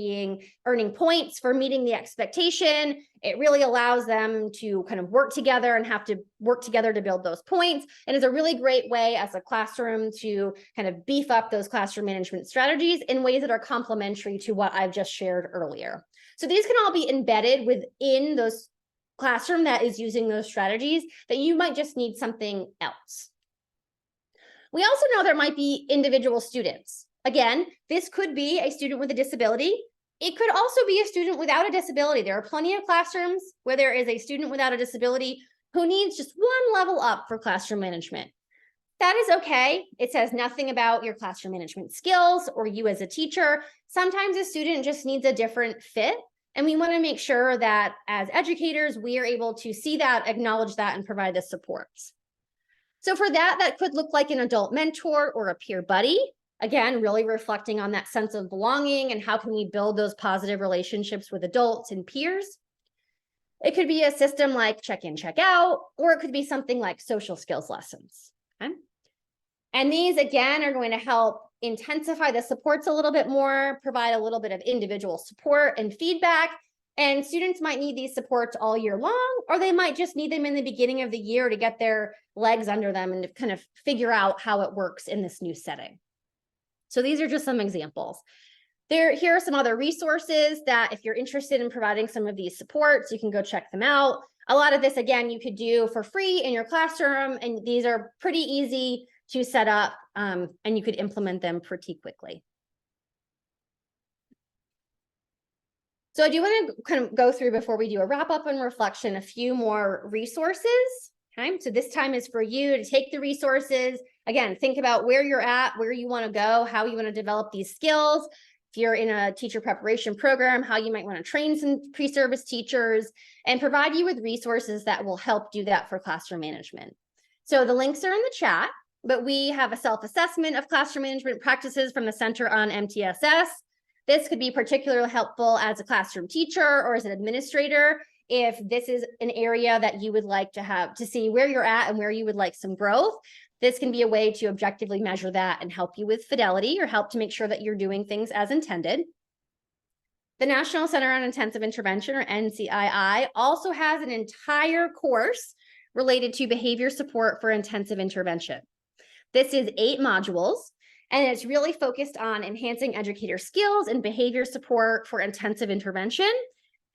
earning points for meeting the expectation. It really allows them to kind of work together and have to work together to build those points. And it's a really great way as a classroom to kind of beef up those classroom management strategies in ways that are complementary to what I've just shared earlier. So these can all be embedded within those classroom that is using those strategies that you might just need something else. We also know there might be individual students. Again, this could be a student with a disability. It could also be a student without a disability. There are plenty of classrooms where there is a student without a disability who needs just one level up for classroom management. That is okay. It says nothing about your classroom management skills or you as a teacher. Sometimes a student just needs a different fit. And we want to make sure that as educators, we are able to see that, acknowledge that, and provide the supports. So for that, that could look like an adult mentor or a peer buddy. Again, really reflecting on that sense of belonging and how can we build those positive relationships with adults and peers. It could be a system like check-in, check-out, or it could be something like social skills lessons. Okay? And these, again, are going to help intensify the supports a little bit more, provide a little bit of individual support and feedback. And students might need these supports all year long, or they might just need them in the beginning of the year to get their legs under them and to kind of figure out how it works in this new setting. So these are just some examples. Here are some other resources that if you're interested in providing some of these supports, you can go check them out. A lot of this, again, you could do for free in your classroom, and these are pretty easy to set up, and you could implement them pretty quickly. So I do want to kind of go through, before we do a wrap up and reflection, a few more resources. Okay, so this time is for you to take the resources. Again, think about where you're at, where you want to go, how you want to develop these skills. If you're in a teacher preparation program, how you might want to train some pre-service teachers and provide you with resources that will help do that for classroom management. So the links are in the chat, but we have a self-assessment of classroom management practices from the Center on MTSS. This could be particularly helpful as a classroom teacher or as an administrator if this is an area that you would like to see where you're at and where you would like some growth. This can be a way to objectively measure that and help you with fidelity or help to make sure that you're doing things as intended. The National Center on Intensive Intervention, or NCII, also has an entire course related to behavior support for intensive intervention. This is 8 modules, and it's really focused on enhancing educator skills and behavior support for intensive intervention.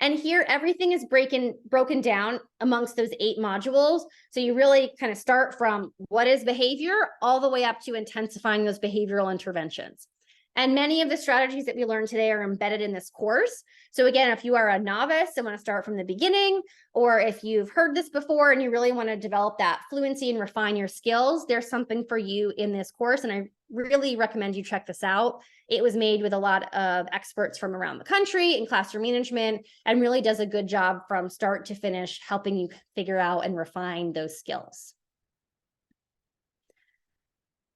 And here, everything is broken down amongst those 8 modules. So you really kind of start from what is behavior all the way up to intensifying those behavioral interventions. And many of the strategies that we learned today are embedded in this course. So again, if you are a novice and want to start from the beginning, or if you've heard this before and you really want to develop that fluency and refine your skills, there's something for you in this course. And I really recommend you check this out. It was made with a lot of experts from around the country in classroom management and really does a good job from start to finish, helping you figure out and refine those skills.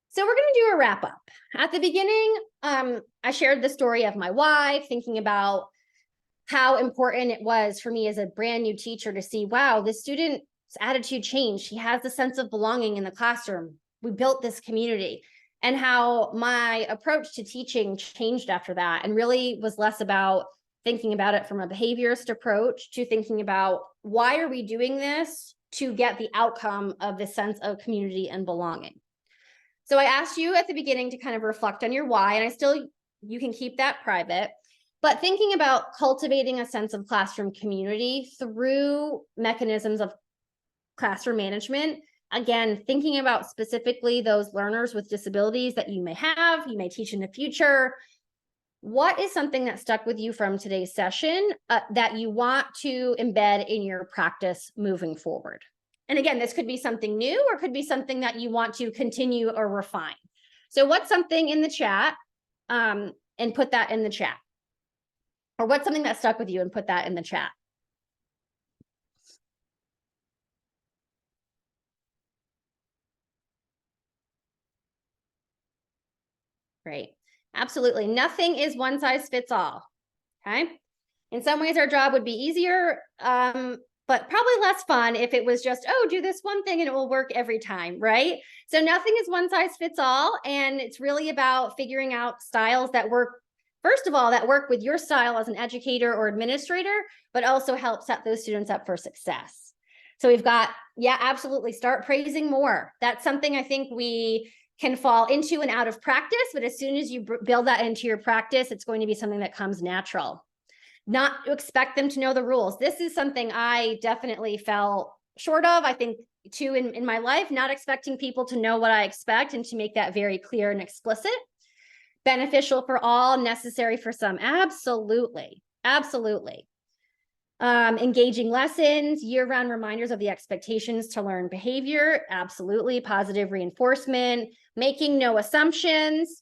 So we're going to do a wrap up. At the beginning, I shared the story of my wife, thinking about how important it was for me as a brand new teacher to see, wow, this student's attitude changed. She has a sense of belonging in the classroom. We built this community, and how my approach to teaching changed after that and really was less about thinking about it from a behaviorist approach to thinking about why are we doing this to get the outcome of the sense of community and belonging. So I asked you at the beginning to kind of reflect on your why, and you can keep that private, but thinking about cultivating a sense of classroom community through mechanisms of classroom management. Again, thinking about specifically those learners with disabilities that you may teach in the future. What is something that stuck with you from today's session that you want to embed in your practice moving forward? And again, this could be something new or could be something that you want to continue or refine. So what's something in the chat, and put that in the chat? Or what's something that stuck with you and put that in the chat? Great. Absolutely. Nothing is one size fits all. Okay. In some ways, our job would be easier. but probably less fun if it was just, oh, do this one thing and it will work every time, right? So nothing is one size fits all. And it's really about figuring out styles that work, first of all, that work with your style as an educator or administrator, but also help set those students up for success. So we've got, yeah, absolutely, start praising more. That's something I think we can fall into and out of practice, but as soon as you build that into your practice, it's going to be something that comes natural. Not to expect them to know the rules. This is something I definitely fell short of, I think, too, in my life, not expecting people to know what I expect and to make that very clear and explicit. Beneficial for all, necessary for some. Absolutely. Absolutely. Engaging lessons, year-round reminders of the expectations to learn behavior. Absolutely. Positive reinforcement, making no assumptions,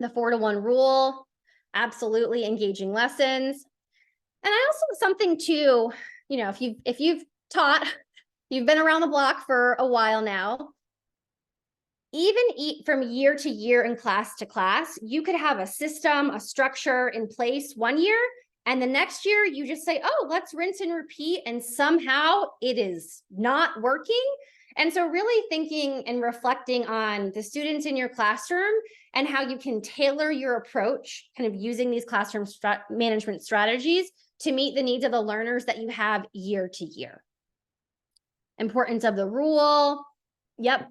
the 4-to-1 rule. Absolutely. Engaging lessons. And I also, something too, you know, if you've taught, you've been around the block for a while now, even from year to year and class to class, you could have a system, a structure in place one year, and the next year you just say, oh, let's rinse and repeat, and somehow it is not working. And so really thinking and reflecting on the students in your classroom and how you can tailor your approach, kind of using these classroom management strategies to meet the needs of the learners that you have year to year. Importance of the rule. Yep.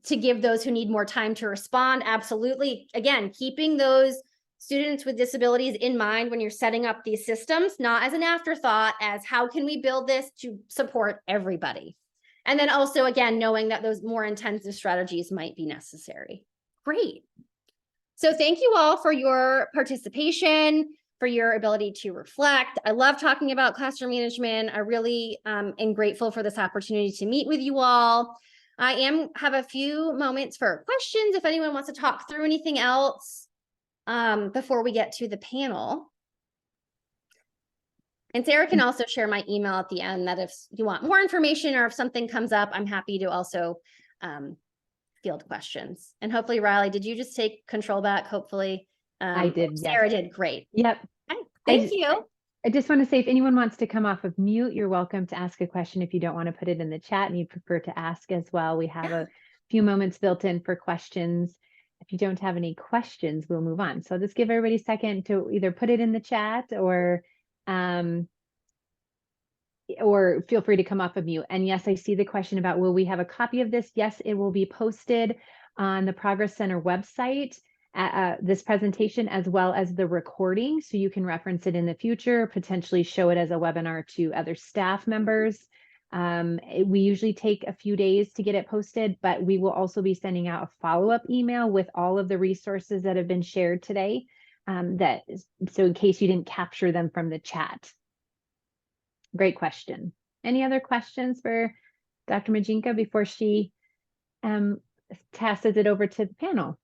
To give those who need more time to respond. Absolutely. Again, keeping those students with disabilities in mind when you're setting up these systems, not as an afterthought, as how can we build this to support everybody? And then also, again, knowing that those more intensive strategies might be necessary. Great. So thank you all for your participation, for your ability to reflect. I love talking about classroom management. I really am grateful for this opportunity to meet with you all. I have a few moments for questions if anyone wants to talk through anything else before we get to the panel. And Sarah can also share my email at the end, that if you want more information or if something comes up, I'm happy to also field questions. And hopefully, Riley, did you just take control back? Hopefully. I did, yes. Sarah did, great. Yep. Okay. Thank you. I just want to say, if anyone wants to come off of mute, you're welcome to ask a question if you don't want to put it in the chat and you prefer to ask as well. We have a few moments built in for questions. If you don't have any questions, we'll move on. So I'll just give everybody a second to either put it in the chat or feel free to come off of mute. And yes, I see the question about, will we have a copy of this? Yes, it will be posted on the Progress Center website, this presentation, as well as the recording. So you can reference it in the future, potentially show it as a webinar to other staff members. We usually take a few days to get it posted, but we will also be sending out a follow-up email with all of the resources that have been shared today. So in case you didn't capture them from the chat. Great question. Any other questions for Dr. Majeika before she passes it over to the panel?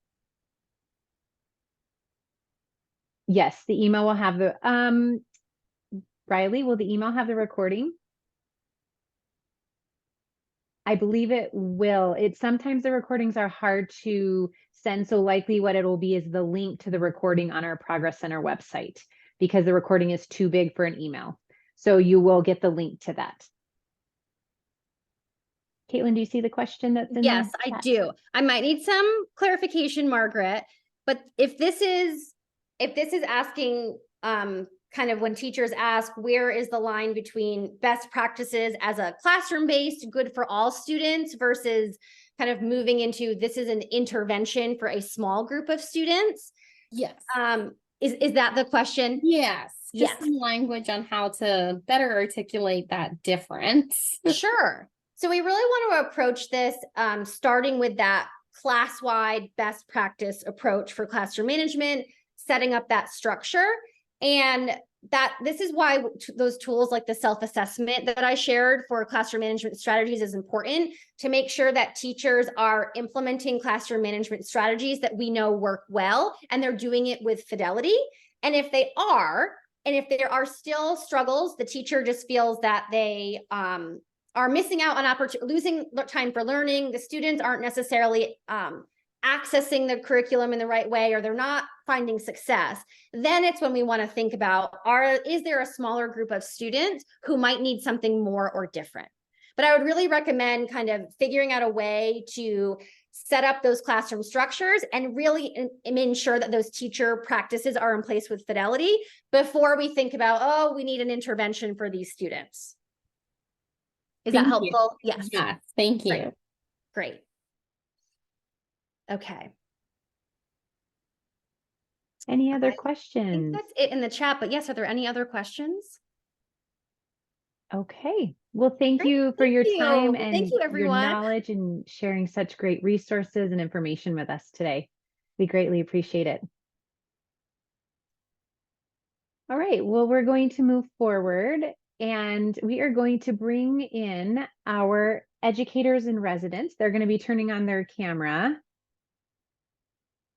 Yes, the email will have the, Riley, will the email have the recording? I believe it will. Sometimes the recordings are hard to send, so likely what it'll be is the link to the recording on our Progress Center website, because the recording is too big for an email. So you will get the link to that. Caitlin, do you see the question that's in Yes, the chat? I do. I might need some clarification, Margaret, but if this is asking kind of when teachers ask, where is the line between best practices as a classroom-based, good for all students versus kind of moving into this is an intervention for a small group of students? Yes. Is that the question? Yes. Just Yes. some language on how to better articulate that difference. Sure. So we really want to approach this starting with that class-wide best practice approach for classroom management, setting up that structure. And that this is why those tools like the self-assessment that I shared for classroom management strategies is important, to make sure that teachers are implementing classroom management strategies that we know work well, and they're doing it with fidelity. And if they are, and if there are still struggles, the teacher just feels that they are missing out on losing time for learning, the students aren't necessarily accessing the curriculum in the right way, or they're not finding success, then it's when we want to think about, is there a smaller group of students who might need something more or different? But I would really recommend kind of figuring out a way to set up those classroom structures and really ensure that those teacher practices are in place with fidelity before we think about, oh, we need an intervention for these students. Is that Thank you. helpful? Yes. Yes, thank you. Great. Great. Okay. Any other I think questions? that's it in the chat, but yes, are there any other questions? Okay. Well, thank Great, you for thank your you. time Thank and you, your everyone. knowledge and sharing such great resources and information with us today. We greatly appreciate it. All right, well, we're going to move forward and we are going to bring in our educators in residence. They're going to be turning on their camera.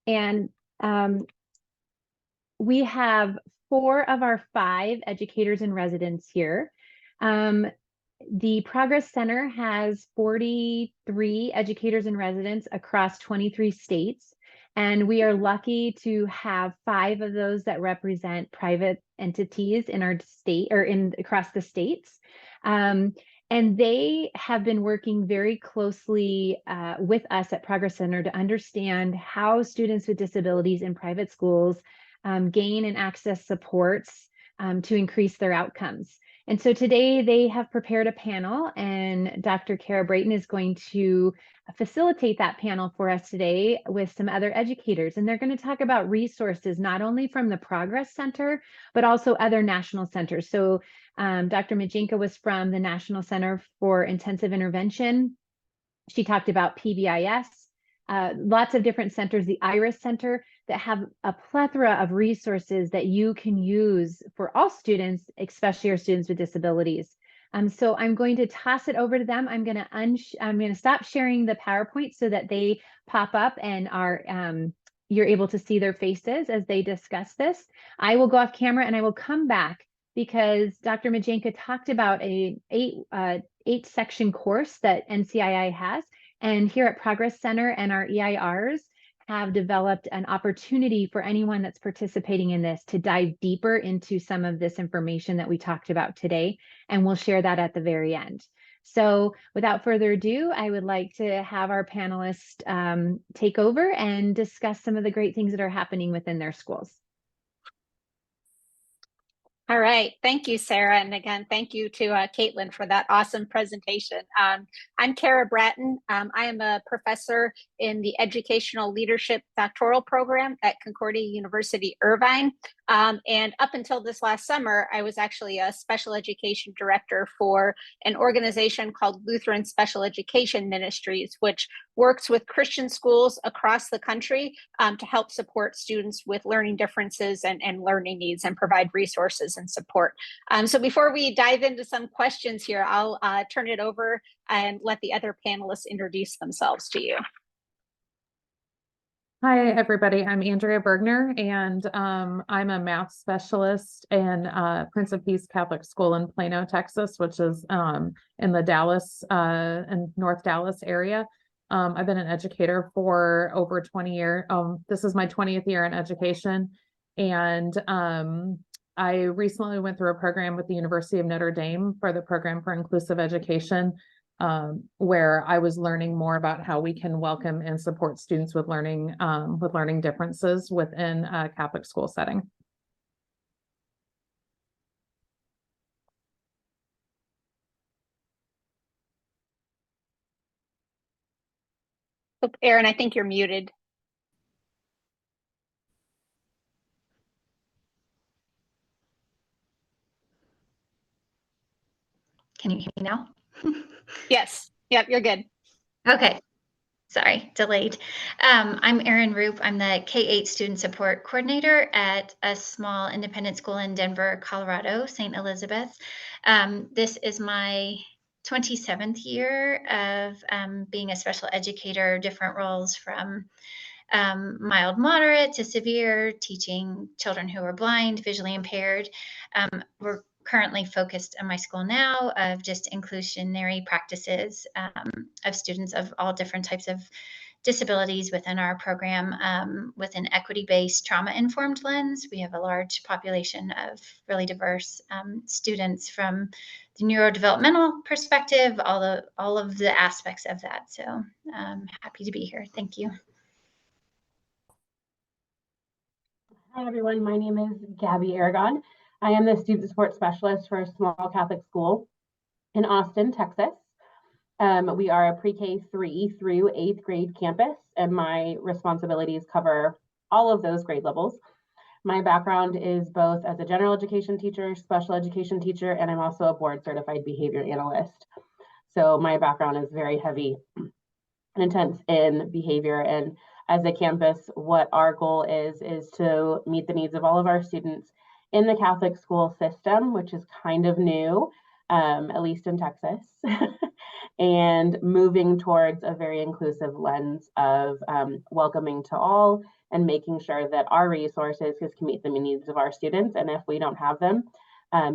And we have 4 of our 5 educators in residence here. The Progress Center has 43 educators in residence across 23 states. And we are lucky to have 5 of those that represent private entities in our state or across the states. And they have been working very closely with us at Progress Center to understand how students with disabilities in private schools gain and access supports to increase their outcomes. And so today they have prepared a panel, and Dr. Kara Brayton is going to facilitate that panel for us today with some other educators. And they're going to talk about resources, not only from the Progress Center, but also other national centers. So Dr. Majeika was from the National Center for Intensive Intervention. She talked about PBIS, lots of different centers, the IRIS Center, that have a plethora of resources that you can use for all students, especially our students with disabilities. So I'm going to toss it over to them. I'm going to stop sharing the PowerPoint so that they pop up and are you're able to see their faces as they discuss this. I will go off camera and I will come back because Dr. Majeika talked about a 8-section course that NCII has. And here at Progress Center and our EIRs have developed an opportunity for anyone that's participating in this to dive deeper into some of this information that we talked about today. And we'll share that at the very end. So without further ado, I would like to have our panelists take over and discuss some of the great things that are happening within their schools. All right. Thank you, Sarah. And again, thank you to Caitlyn for that awesome presentation. I'm Kara Bratton. I am a professor in the Educational Leadership Doctoral Program at Concordia University, Irvine. And up until this last summer, I was actually a special education director for an organization called Lutheran Special Education Ministries, which works with Christian schools across the country to help support students with learning differences and learning needs and provide resources and support. So before we dive into some questions here, I'll turn it over and let the other panelists introduce themselves to you. Hi, everybody. I'm Andrea Bergner, and I'm a math specialist in Prince of Peace Catholic School in Plano, Texas, which is in the Dallas and North Dallas area. I've been an educator for over 20 years. This is my 20th year in education, and I recently went through a program with the University of Notre Dame for the Program for Inclusive Education, where I was learning more about how we can welcome and support students with learning differences within a Catholic school setting. Oh, Erin, I think you're muted. Can you hear me now? Yes. Yep, you're good. Okay. Sorry, delayed. I'm Erin Roop. I'm the K-8 Student Support Coordinator at a small independent school in Denver, Colorado, St. Elizabeth. This is my 27th year of being a special educator, different roles from mild, moderate to severe, teaching children who are blind, visually impaired. We're currently focused in my school now of just inclusionary practices of students of all different types of disabilities within our program with an equity-based trauma-informed lens. We have a large population of really diverse students from the neurodevelopmental perspective, all of the aspects of that. So I'm happy to be here. Thank you. Hi, everyone. My name is Gabby Aragon. I am the student support specialist for a small Catholic school in Austin, Texas. We are a pre-K 3 through 8th grade campus, and my responsibilities cover all of those grade levels. My background is both as a general education teacher, special education teacher, and I'm also a board certified behavior analyst. So my background is very heavy and intense in behavior. And as a campus, what our goal is to meet the needs of all of our students in the Catholic school system, which is kind of new, at least in Texas, and moving towards a very inclusive lens of welcoming to all and making sure that our resources can meet the needs of our students. And if we don't have them,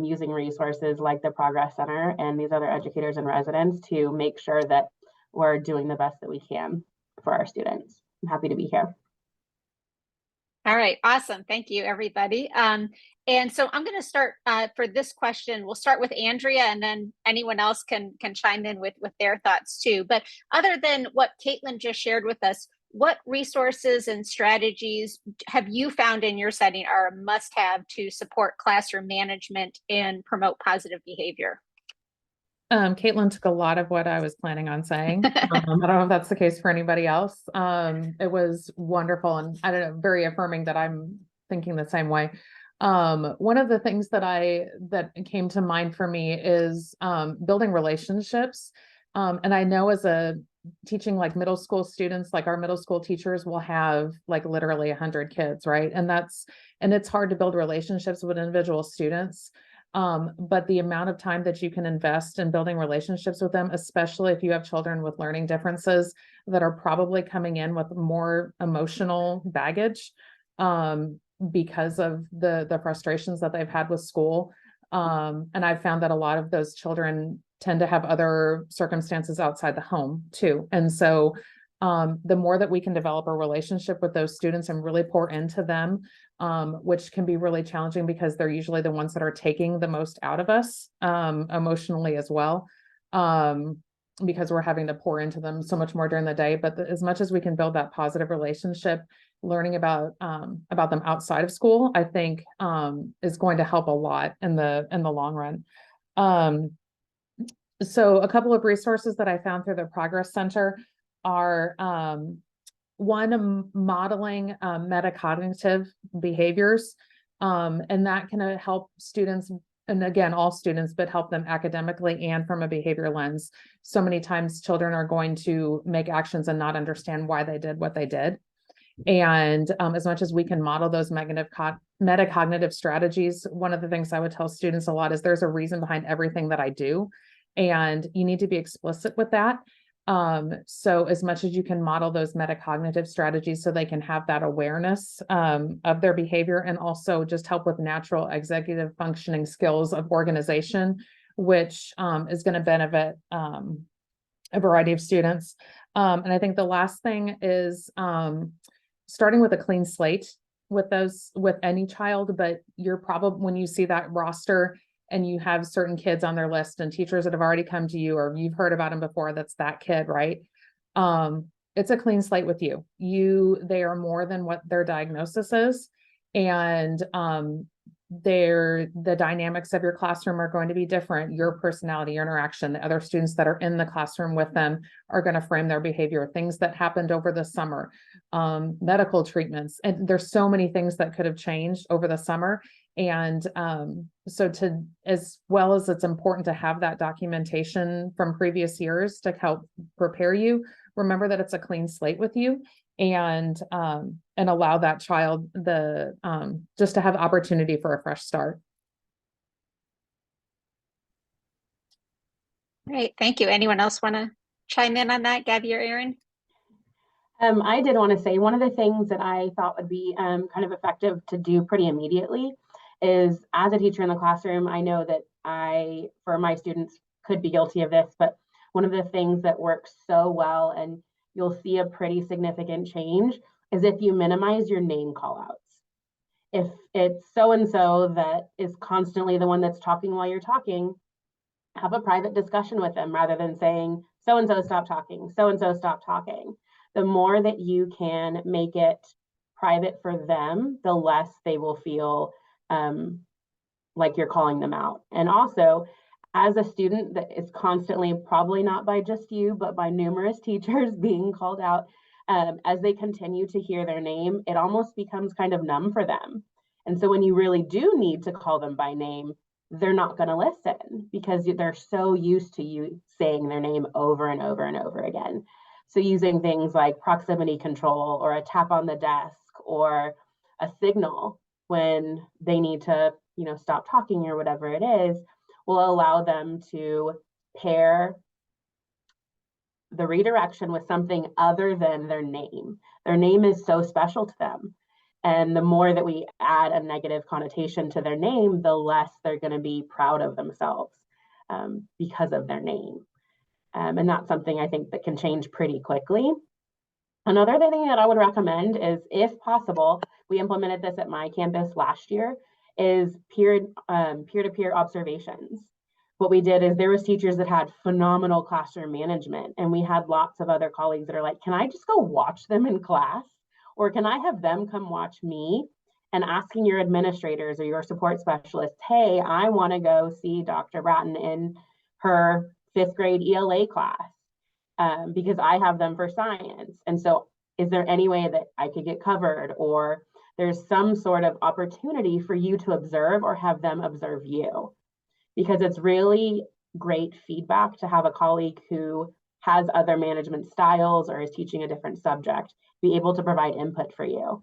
using resources like the Progress Center and these other educators and residents to make sure that we're doing the best that we can for our students. I'm happy to be here. All right, awesome. Thank you, everybody. And so I'm going to start for this question. We'll start with Andrea, and then anyone else can chime in with their thoughts too. But other than what Caitlyn just shared with us, what resources and strategies have you found in your setting are a must-have to support classroom management and promote positive behavior? Caitlyn took a lot of what I was planning on saying. I don't know if that's the case for anybody else. It was wonderful, and I don't know, very affirming that I'm thinking the same way. One of the things that came to mind for me is building relationships. And I know as a teaching like middle school students, like our middle school teachers will have like literally 100 kids, right? And it's hard to build relationships with individual students. But the amount of time that you can invest in building relationships with them, especially if you have children with learning differences that are probably coming in with more emotional baggage, because of the frustrations that they've had with school. And I've found that a lot of those children tend to have other circumstances outside the home too. And so the more that we can develop a relationship with those students and really pour into them, which can be really challenging because they're usually the ones that are taking the most out of us emotionally as well, because we're having to pour into them so much more during the day. But as much as we can build that positive relationship, learning about them outside of school, I think is going to help a lot in the long run. So a couple of resources that I found through the Progress Center are one, modeling metacognitive behaviors, and that can help students, and again, all students, but help them academically and from a behavior lens. So many times children are going to make actions and not understand why they did what they did. And as much as we can model those metacognitive strategies, one of the things I would tell students a lot is there's a reason behind everything that I do, and you need to be explicit with that. So as much as you can model those metacognitive strategies so they can have that awareness of their behavior, and also just help with natural executive functioning skills of organization, which is going to benefit a variety of students. And I think the last thing is starting with a clean slate with any child, but you're probably, when you see that roster and you have certain kids on their list and teachers that have already come to you, or you've heard about them before, that's that kid, right? It's a clean slate with you. They are more than what their diagnosis is. And the dynamics of your classroom are going to be different. Your personality, your interaction, the other students that are in the classroom with them are going to frame their behavior, things that happened over the summer, medical treatments. And there's so many things that could have changed over the summer. And so as well as it's important to have that documentation from previous years to help prepare you, remember that it's a clean slate with you, and allow that child just to have opportunity for a fresh start. Great, thank you. Anyone else want to chime in on that, Gabby or Erin? I did want to say one of the things that I thought would be kind of effective to do pretty immediately is, as a teacher in the classroom, I know that for my students, could be guilty of this, but one of the things that works so well, and you'll see a pretty significant change is if you minimize your name call outs. If it's so-and-so that is constantly the one that's talking while you're talking, have a private discussion with them rather than saying, so-and-so stop talking, so-and-so stop talking. The more that you can make it private for them, the less they will feel like you're calling them out. And also, as a student that is constantly, probably not by just you, but by numerous teachers being called out, as they continue to hear their name, it almost becomes kind of numb for them. And so when you really do need to call them by name, they're not going to listen because they're so used to you saying their name over and over and over again. So using things like proximity control or a tap on the desk or a signal when they need to, stop talking or whatever it is, will allow them to pair the redirection with something other than their name. Their name is so special to them. And the more that we add a negative connotation to their name, the less they're going to be proud of themselves because of their name. And that's something I think that can change pretty quickly. Another thing that I would recommend is, if possible, we implemented this at my campus last year, is peer-to-peer observations. What we did is there was teachers that had phenomenal classroom management, and we had lots of other colleagues that are like, can I just go watch them in class? Or can I have them come watch me? And asking your administrators or your support specialists, hey, I want to go see Dr. Bratton in her 5th grade ELA class because I have them for science. And so is there any way that I could get covered? Or there's some sort of opportunity for you to observe or have them observe you. Because it's really great feedback to have a colleague who has other management styles or is teaching a different subject, be able to provide input for you.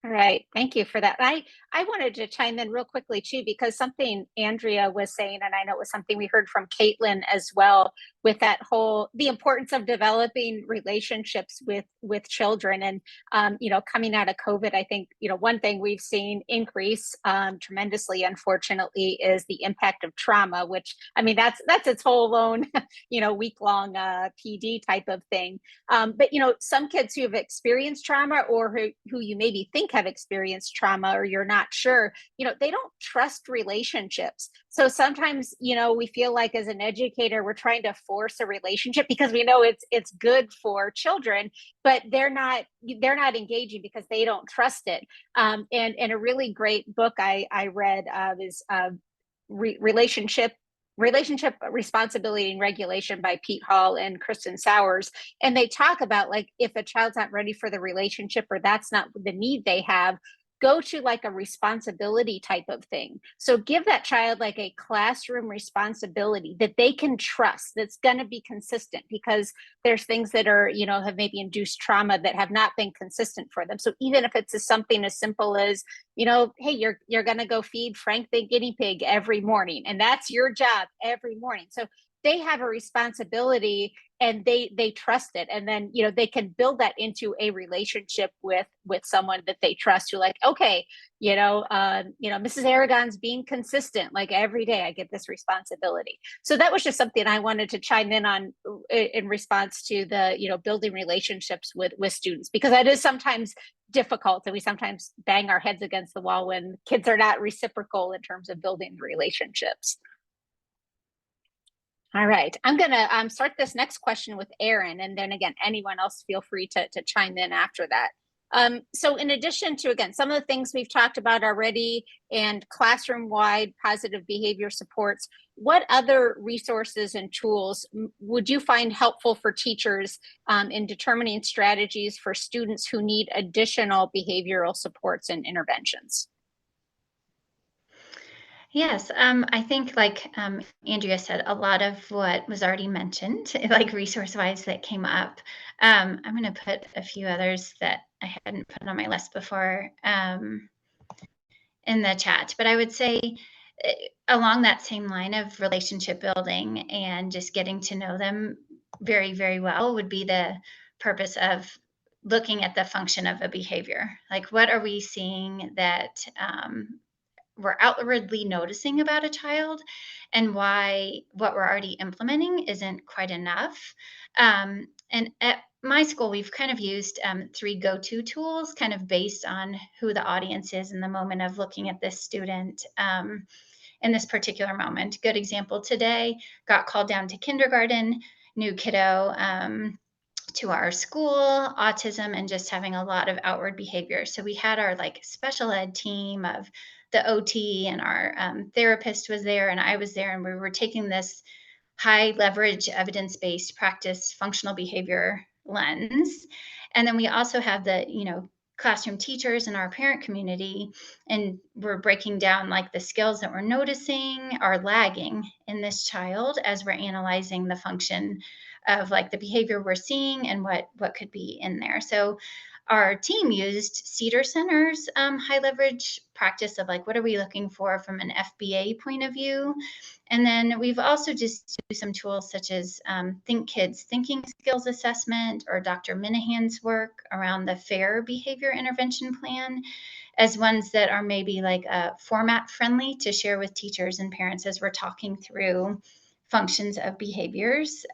All right, thank you for that. I wanted to chime in real quickly too, because something Andrea was saying, and I know it was something we heard from Caitlyn as well, with that whole, the importance of developing relationships with children. And, coming out of COVID, I think, one thing we've seen increase tremendously, unfortunately, is the impact of trauma, which, I mean, that's its whole own, week-long PD type of thing. But, some kids who have experienced trauma or who you maybe think have experienced trauma or you're not sure, they don't trust relationships. So sometimes, we feel like as an educator, we're trying to force a relationship because we know it's good for children, but they're not engaging because they don't trust it. And a really great book I read is Relationship Responsibility and Regulation by Pete Hall and Kristen Sowers. And they talk about, like, if a child's not ready for the relationship or that's not the need they have, go to like a responsibility type of thing. So give that child like a classroom responsibility that they can trust, that's going to be consistent, because there's things that are, have maybe induced trauma that have not been consistent for them. So even if it's something as simple as, hey, you're going to go feed Frank the guinea pig every morning, and that's your job every morning. So they have a responsibility and they trust it. And then, they can build that into a relationship with someone that they trust, who like, okay, Mrs. Aragon's being consistent, like every day I get this responsibility. So that was just something I wanted to chime in on in response to the, building relationships with students, because that is sometimes difficult, and we sometimes bang our heads against the wall when kids are not reciprocal in terms of building relationships. All right, I'm gonna start this next question with Erin, and then again, anyone else feel free to chime in after that. So in addition to, again, some of the things we've talked about already and classroom-wide positive behavior supports, what other resources and tools would you find helpful for teachers in determining strategies for students who need additional behavioral supports and interventions? Yes, I think like Andrea said, a lot of what was already mentioned, like resource-wise, that came up. I'm going to put a few others that I hadn't put on my list before in the chat. But I would say along that same line of relationship building and just getting to know them very, very well would be the purpose of looking at the function of a behavior. Like, what are we seeing that we're outwardly noticing about a child, and why what we're already implementing isn't quite enough. And at my school, we've kind of used 3 go-to tools, kind of based on who the audience is in the moment of looking at this student. In this particular moment. Good example today, got called down to kindergarten, new kiddo to our school, autism, and just having a lot of outward behavior. So we had our like special ed team of the OT, and our therapist was there, and I was there, and we were taking this high leverage evidence-based practice functional behavior lens. And then we also have the, classroom teachers and our parent community, and we're breaking down like the skills that we're noticing are lagging in this child as we're analyzing the function of like the behavior we're seeing and what could be in there. So our team used Cedar Center's high leverage practice of like, what are we looking for from an FBA point of view? And then we've also just used some tools such as Think Kids Thinking Skills Assessment, or Dr. Minahan's work around the FAIR Behavior Intervention Plan, as ones that are maybe like format friendly to share with teachers and parents as we're talking through functions of behaviors.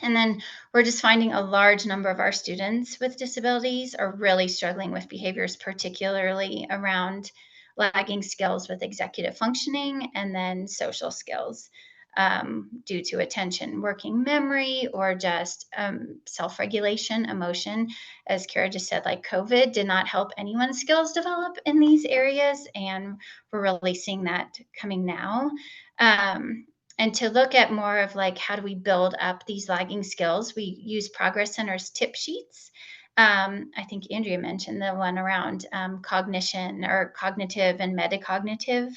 And then we're just finding a large number of our students with disabilities are really struggling with behaviors, particularly around lagging skills with executive functioning and then social skills, due to attention, working memory, or just self-regulation, emotion. As Kara just said, like COVID did not help anyone's skills develop in these areas, and we're really seeing that coming now. And to look at more of like, how do we build up these lagging skills? We use Progress Center's tip sheets. I think Andrea mentioned the one around cognition, or cognitive and metacognitive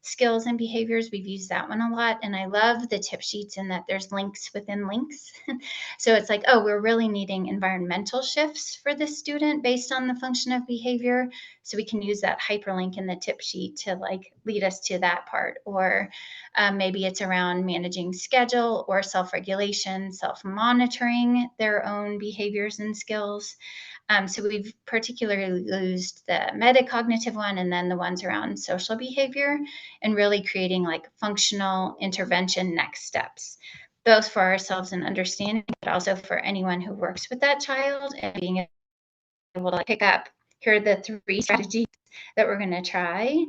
skills and behaviors. We've used that one a lot. And I love the tip sheets in that there's links within links. So it's like, oh, we're really needing environmental shifts for this student based on the function of behavior. So we can use that hyperlink in the tip sheet to like lead us to that part. Or maybe it's around managing schedule or self-regulation, self-monitoring their own behaviors and skills. So we've particularly used the metacognitive one, and then the ones around social behavior, and really creating like functional intervention next steps, both for ourselves and understanding, but also for anyone who works with that child, and being able to pick up, here are the 3 strategies that we're going to try.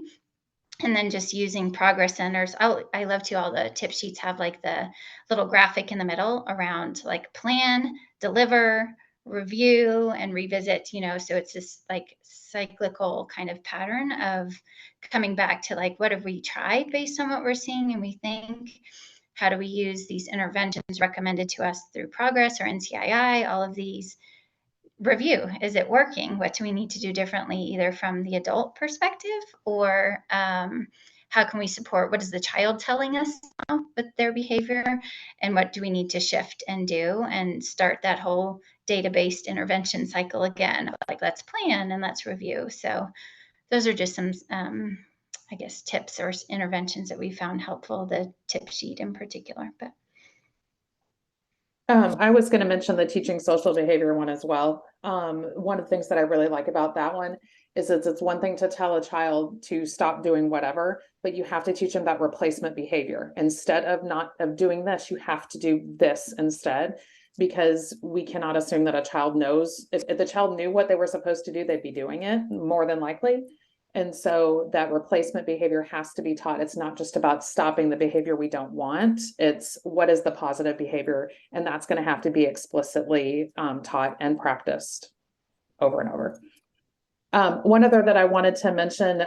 And then just using Progress Centers. I love to, all the tip sheets have like the little graphic in the middle around like plan, deliver, review, and revisit, so it's this like cyclical kind of pattern of coming back to like, what have we tried based on what we're seeing and we think? How do we use these interventions recommended to us through Progress or NCII? All of these review, is it working? What do we need to do differently, either from the adult perspective, or how can we support, what is the child telling us with their behavior, and what do we need to shift and do, and start that whole data-based intervention cycle again, like let's plan and let's review. So those are just some I guess tips or interventions that we found helpful, the tip sheet in particular. But I was going to mention the teaching social behavior one as well. One of the things that I really like about that one is it's one thing to tell a child to stop doing whatever, but you have to teach them that replacement behavior. Instead of doing this, you have to do this instead, because we cannot assume that a child knows. If the child knew what they were supposed to do, they'd be doing it more than likely. And so that replacement behavior has to be taught. It's not just about stopping the behavior we don't want. It's what is the positive behavior, and that's going to have to be explicitly taught and practiced over and over. One other that I wanted to mention,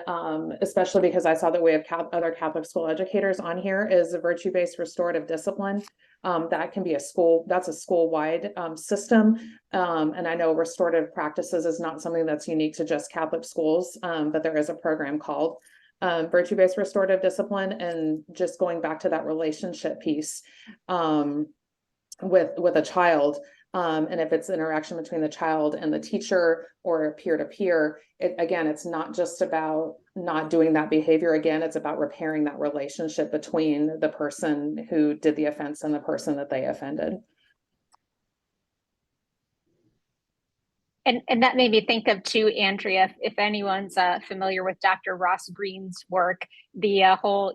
especially because I saw that we have other Catholic school educators on here, is a virtue-based restorative discipline. That can be that's a school-wide system. And I know restorative practices is not something that's unique to just Catholic schools, but there is a program called virtue-based restorative discipline. And just going back to that relationship piece with a child, and if it's interaction between the child and the teacher or peer-to-peer, again, it's not just about not doing that behavior again, it's about repairing that relationship between the person who did the offense and the person that they offended. And that made me think of too, Andrea, if anyone's familiar with Dr. Ross Greene's work, the whole,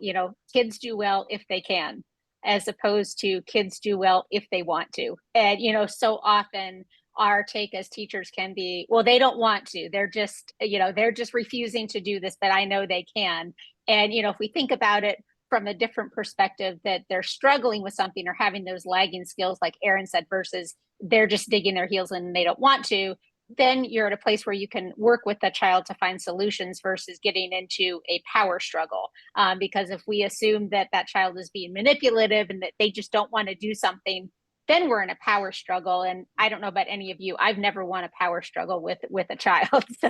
kids do well if they can, as opposed to kids do well if they want to. And, so often our take as teachers can be, well, they don't want to, they're just refusing to do this, but I know they can. And, if we think about it from a different perspective, that they're struggling with something or having those lagging skills, like Erin said, versus they're just digging their heels in and they don't want to, then you're at a place where you can work with the child to find solutions versus getting into a power struggle. Because if we assume that that child is being manipulative and that they just don't want to do something, then we're in a power struggle. And I don't know about any of you, I've never won a power struggle with a child. So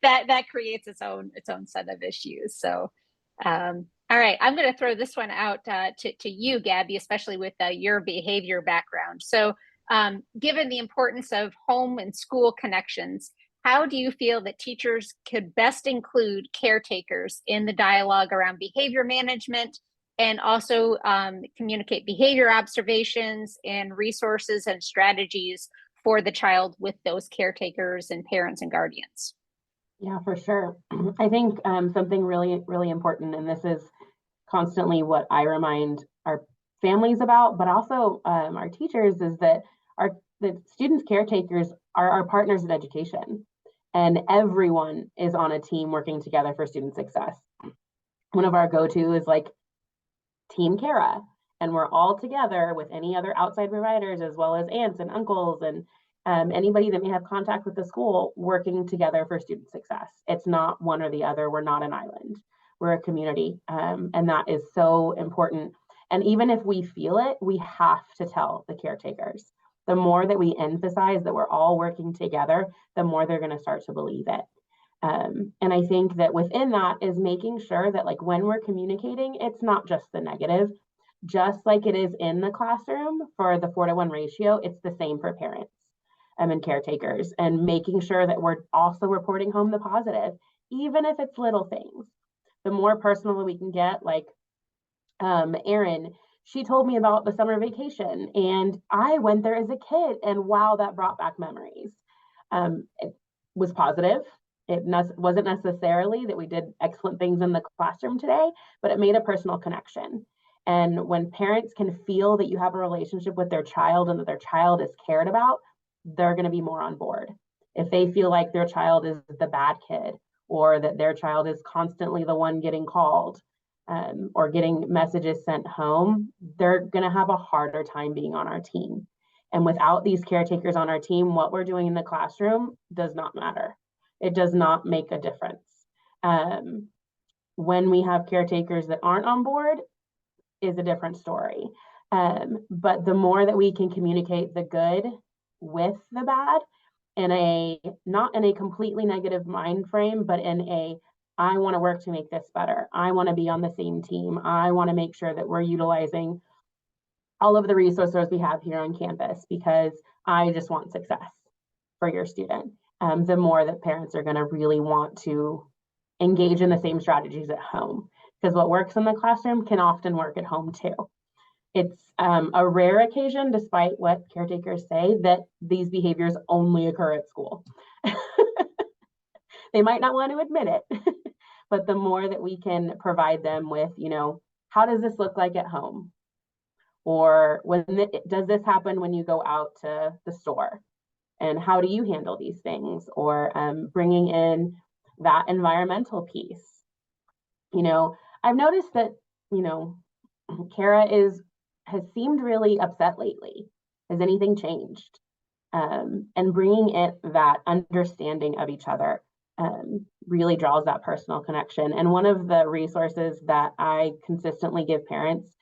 that creates its own set of issues. So all right, I'm going to throw this one out to you, Gabby, especially with your behavior background. So given the importance of home and school connections, how do you feel that teachers could best include caretakers in the dialogue around behavior management, and also communicate behavior observations and resources and strategies for the child with those caretakers and parents and guardians? Yeah, for sure. I think something really, really important, and this is constantly what I remind our families about, but also our teachers, is that the students' caretakers are our partners in education, and everyone is on a team working together for student success. One of our go-to is like Team Cara, and we're all together with any other outside providers, as well as aunts and uncles and anybody that may have contact with the school, working together for student success. It's not one or the other. We're not an island. We're a community, and that is so important. And even if we feel it, we have to tell the caretakers. The more that we emphasize that we're all working together, the more they're going to start to believe it. And I think that within that is making sure that, like, when we're communicating, it's not just the negative. Just like it is in the classroom for the 4-to-1 ratio, it's the same for parents and caretakers, and making sure that we're also reporting home the positive, even if it's little things. The more personal we can get, like Erin, she told me about the summer vacation, and I went there as a kid, and wow, that brought back memories. It was positive. It wasn't necessarily that we did excellent things in the classroom today, but it made a personal connection. And when parents can feel that you have a relationship with their child and that their child is cared about, they're going to be more on board. If they feel like their child is the bad kid, or that their child is constantly the one getting called or getting messages sent home, they're going to have a harder time being on our team. And without these caretakers on our team, what we're doing in the classroom does not matter. It does not make a difference. When we have caretakers that aren't on board is a different story. But the more that we can communicate the good with the bad, not in a completely negative mind frame, but in a, I want to work to make this better. I want to be on the same team. I want to make sure that we're utilizing all of the resources we have here on campus, because I just want success for your student. The more that parents are going to really want to engage in the same strategies at home, because what works in the classroom can often work at home too. It's a rare occasion, despite what caretakers say, that these behaviors only occur at school. They might not want to admit it, but the more that we can provide them with, how does this look like at home? Or does this happen when you go out to the store? And how do you handle these things? Or bringing in that environmental piece. I've noticed that, Cara has seemed really upset lately. Has anything changed? And bringing that understanding of each other really draws that personal connection. And one of the resources that I consistently give parents,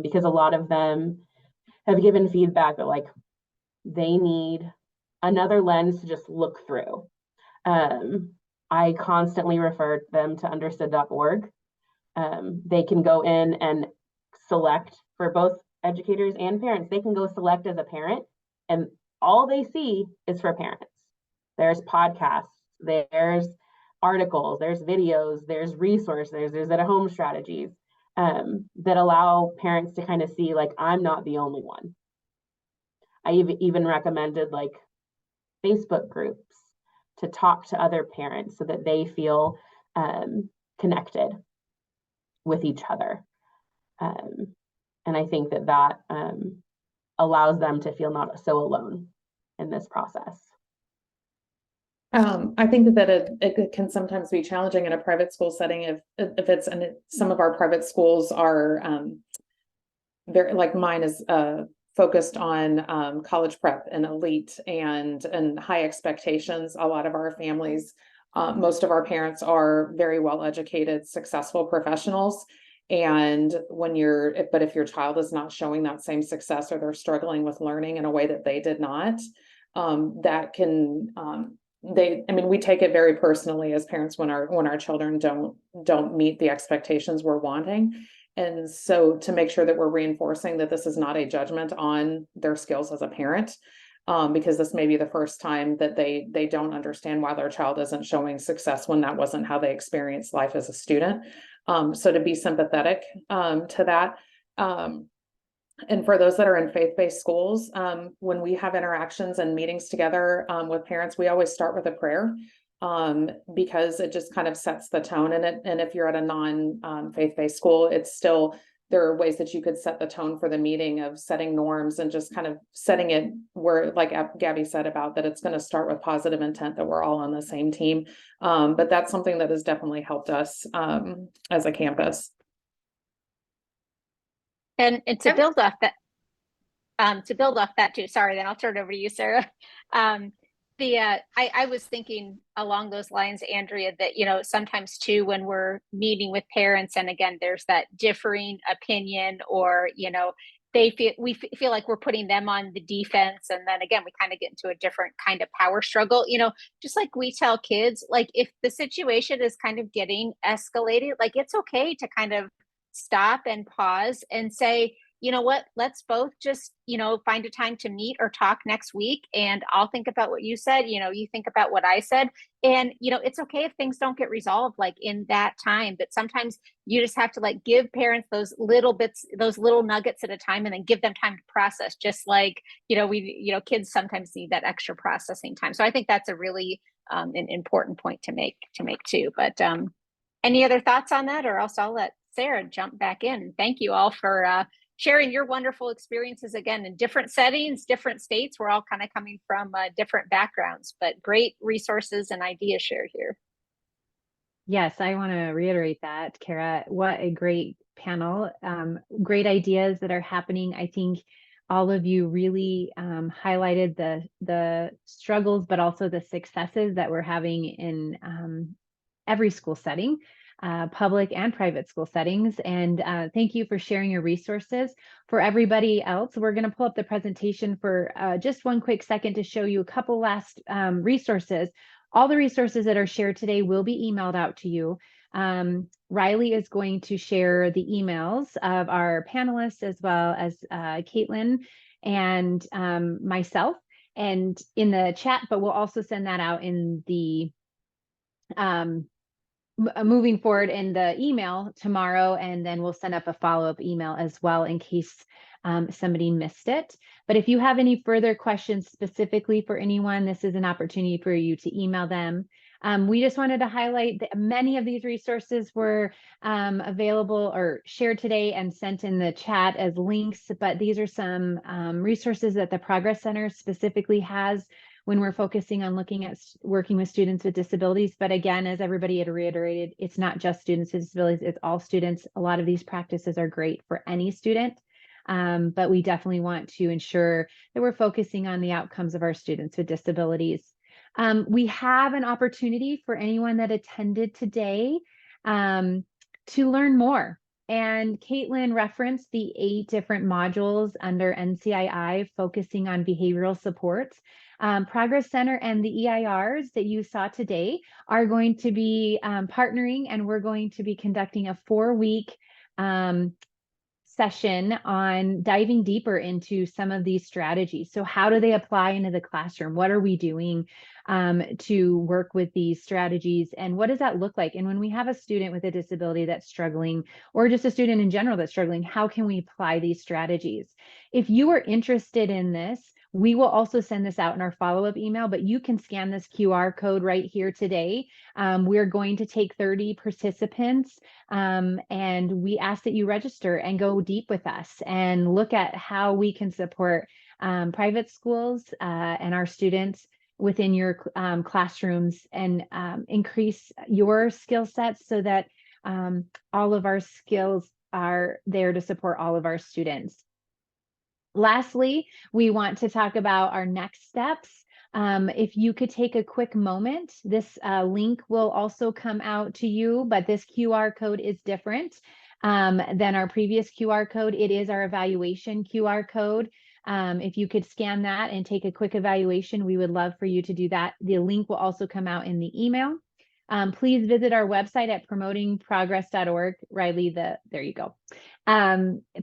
because a lot of them have given feedback that, like, they need another lens to just look through. I constantly refer them to understood.org. They can go in and select, for both educators and parents, they can go select as a parent, and all they see is for parents. There's podcasts, there's articles, there's videos, there's resources, there's at-home strategies that allow parents to kind of see, like, I'm not the only one. I even recommended, like, Facebook groups to talk to other parents so that they feel connected with each other. And I think that allows them to feel not so alone in this process. I think that it can sometimes be challenging in a private school setting if it's, and some of our private schools are very, like mine is focused on college prep and elite and high expectations. A lot of our families, most of our parents are very well educated, successful professionals. And if your child is not showing that same success, or they're struggling with learning in a way that they did not, that can, we take it very personally as parents when our children don't meet the expectations we're wanting. And so to make sure that we're reinforcing that this is not a judgment on their skills as a parent, because this may be the first time that they don't understand why their child isn't showing success when that wasn't how they experienced life as a student. So to be sympathetic to that. And for those that are in faith-based schools, when we have interactions and meetings together with parents, we always start with a prayer, because it just kind of sets the tone in it. And if you're at a non-faith-based school, there are ways that you could set the tone for the meeting of setting norms and just kind of setting it where, like Gabby said about that, it's going to start with positive intent, that we're all on the same team. But that's something that has definitely helped us as a campus. And to build off that too, sorry, then I'll turn it over to you, Sarah. I was thinking along those lines, Andrea, that, sometimes too, when we're meeting with parents, and again, there's that differing opinion, or, we feel like we're putting them on the defense. And then again, we kind of get into a different kind of power struggle, just like we tell kids, like, if the situation is kind of getting escalated, like, it's okay to kind of stop and pause and say, you know what, let's both just, find a time to meet or talk next week. And I'll think about what you said, you think about what I said. And, it's okay if things don't get resolved, like, in that time, but sometimes you just have to, like, give parents those little bits, those little nuggets at a time, and then give them time to process, just like, kids sometimes need that extra processing time. So I think that's a really an important point to make too. But any other thoughts on that, or else I'll let Sarah jump back in. Thank you all for sharing your wonderful experiences, again, in different settings, different states. We're all kind of coming from different backgrounds, but great resources and ideas shared here. Yes, I want to reiterate that, Kara. What a great panel. Great ideas that are happening. I think all of you really highlighted the struggles, but also the successes that we're having in every school setting. Public and private school settings. And thank you for sharing your resources. For everybody else, we're going to pull up the presentation for just one quick second to show you a couple last resources. All the resources that are shared today will be emailed out to you. Riley is going to share the emails of our panelists, as well as Caitlyn and myself, and in the chat, but we'll also send that out in the moving forward in the email tomorrow, and then we'll send up a follow-up email as well in case somebody missed it. But if you have any further questions specifically for anyone, this is an opportunity for you to email them. We just wanted to highlight that many of these resources were available or shared today and sent in the chat as links, but these are some resources that the Progress Center specifically has when we're focusing on looking at working with students with disabilities. But again, as everybody had reiterated, it's not just students with disabilities, it's all students. A lot of these practices are great for any student, but we definitely want to ensure that we're focusing on the outcomes of our students with disabilities. We have an opportunity for anyone that attended today to learn more. And Caitlyn referenced the 8 different modules under NCII focusing on behavioral supports. Progress Center and the EIRs that you saw today are going to be partnering, and we're going to be conducting a 4-week session on diving deeper into some of these strategies. So how do they apply into the classroom? What are we doing to work with these strategies? And what does that look like? And when we have a student with a disability that's struggling, or just a student in general that's struggling, how can we apply these strategies? If you are interested in this, We will also send this out in our follow-up email, but you can scan this QR code right here today. We're going to take 30 participants, and we ask that you register and go deep with us and look at how we can support private schools and our students within your classrooms, and increase your skill sets so that all of our skills are there to support all of our students. Lastly, we want to talk about our next steps. If you could take a quick moment, this link will also come out to you, but this QR code is different than our previous QR code. It is our evaluation QR code. If you could scan that and take a quick evaluation, we would love for you to do that. The link will also come out in the email. Please visit our website at promotingprogress.org. Riley, there you go.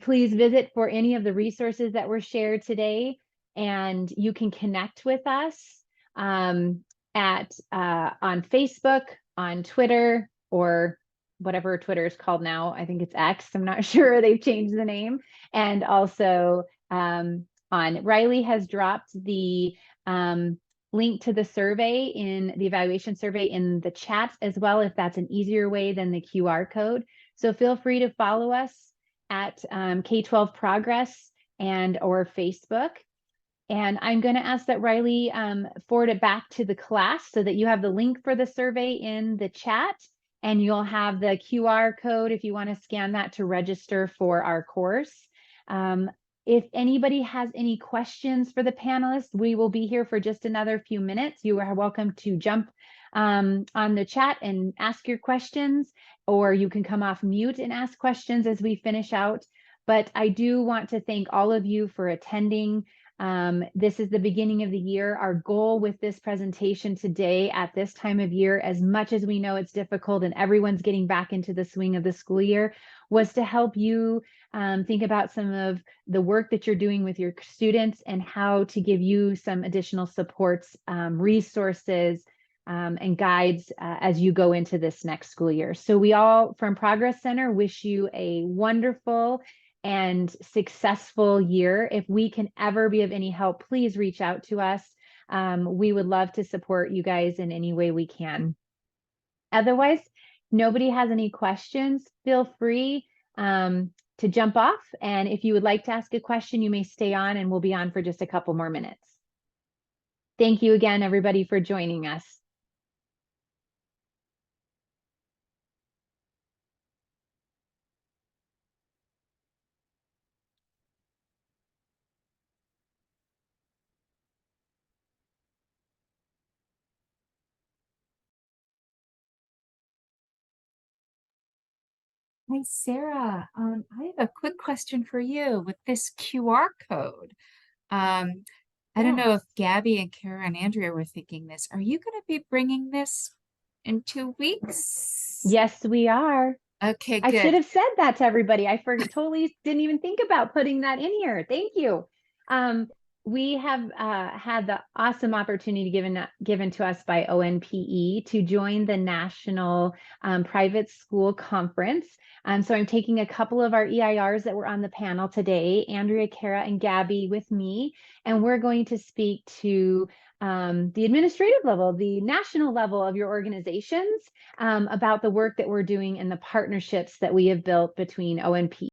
Please visit for any of the resources that were shared today, and you can connect with us on Facebook, on Twitter, or whatever Twitter is called now. I think it's X. I'm not sure. They've changed the name. And also on Riley has dropped the link to the survey, in the evaluation survey, in the chat as well, if that's an easier way than the QR code. So feel free to follow us at K-12 Progress and or Facebook. And I'm going to ask that Riley forward it back to the class so that you have the link for the survey in the chat, and you'll have the QR code if you want to scan that to register for our course. If anybody has any questions for the panelists, we will be here for just another few minutes. You are welcome to jump on the chat and ask your questions, or you can come off mute and ask questions as we finish out. But I do want to thank all of you for attending. This is the beginning of the year. Our goal with this presentation today at this time of year, as much as we know it's difficult and everyone's getting back into the swing of the school year, was to help you think about some of the work that you're doing with your students and how to give you some additional supports, resources, and guides as you go into this next school year. So we all from Progress Center wish you a wonderful and successful year. If we can ever be of any help, please reach out to us. We would love to support you guys in any way we can. Otherwise, nobody has any questions, feel free to jump off. And if you would like to ask a question, you may stay on, and we'll be on for just a couple more minutes. Thank you again, everybody, for joining us. Hi, Sarah. I have a quick question for you with this QR code. I don't know if Gabby and Kara and Andrea were thinking this. Are you going to be bringing this in 2 weeks? Yes, we are. Okay, I good. should have said that to everybody. I totally didn't even think about putting that in here. Thank you. We have had the awesome opportunity given to us by ONPE to join the National Private School Conference. So I'm taking a couple of our EIRs that were on the panel today, Andrea, Kara, and Gabby with me, and we're going to speak to the administrative level, the national level of your organizations about the work that we're doing and the partnerships that we have built between ONPE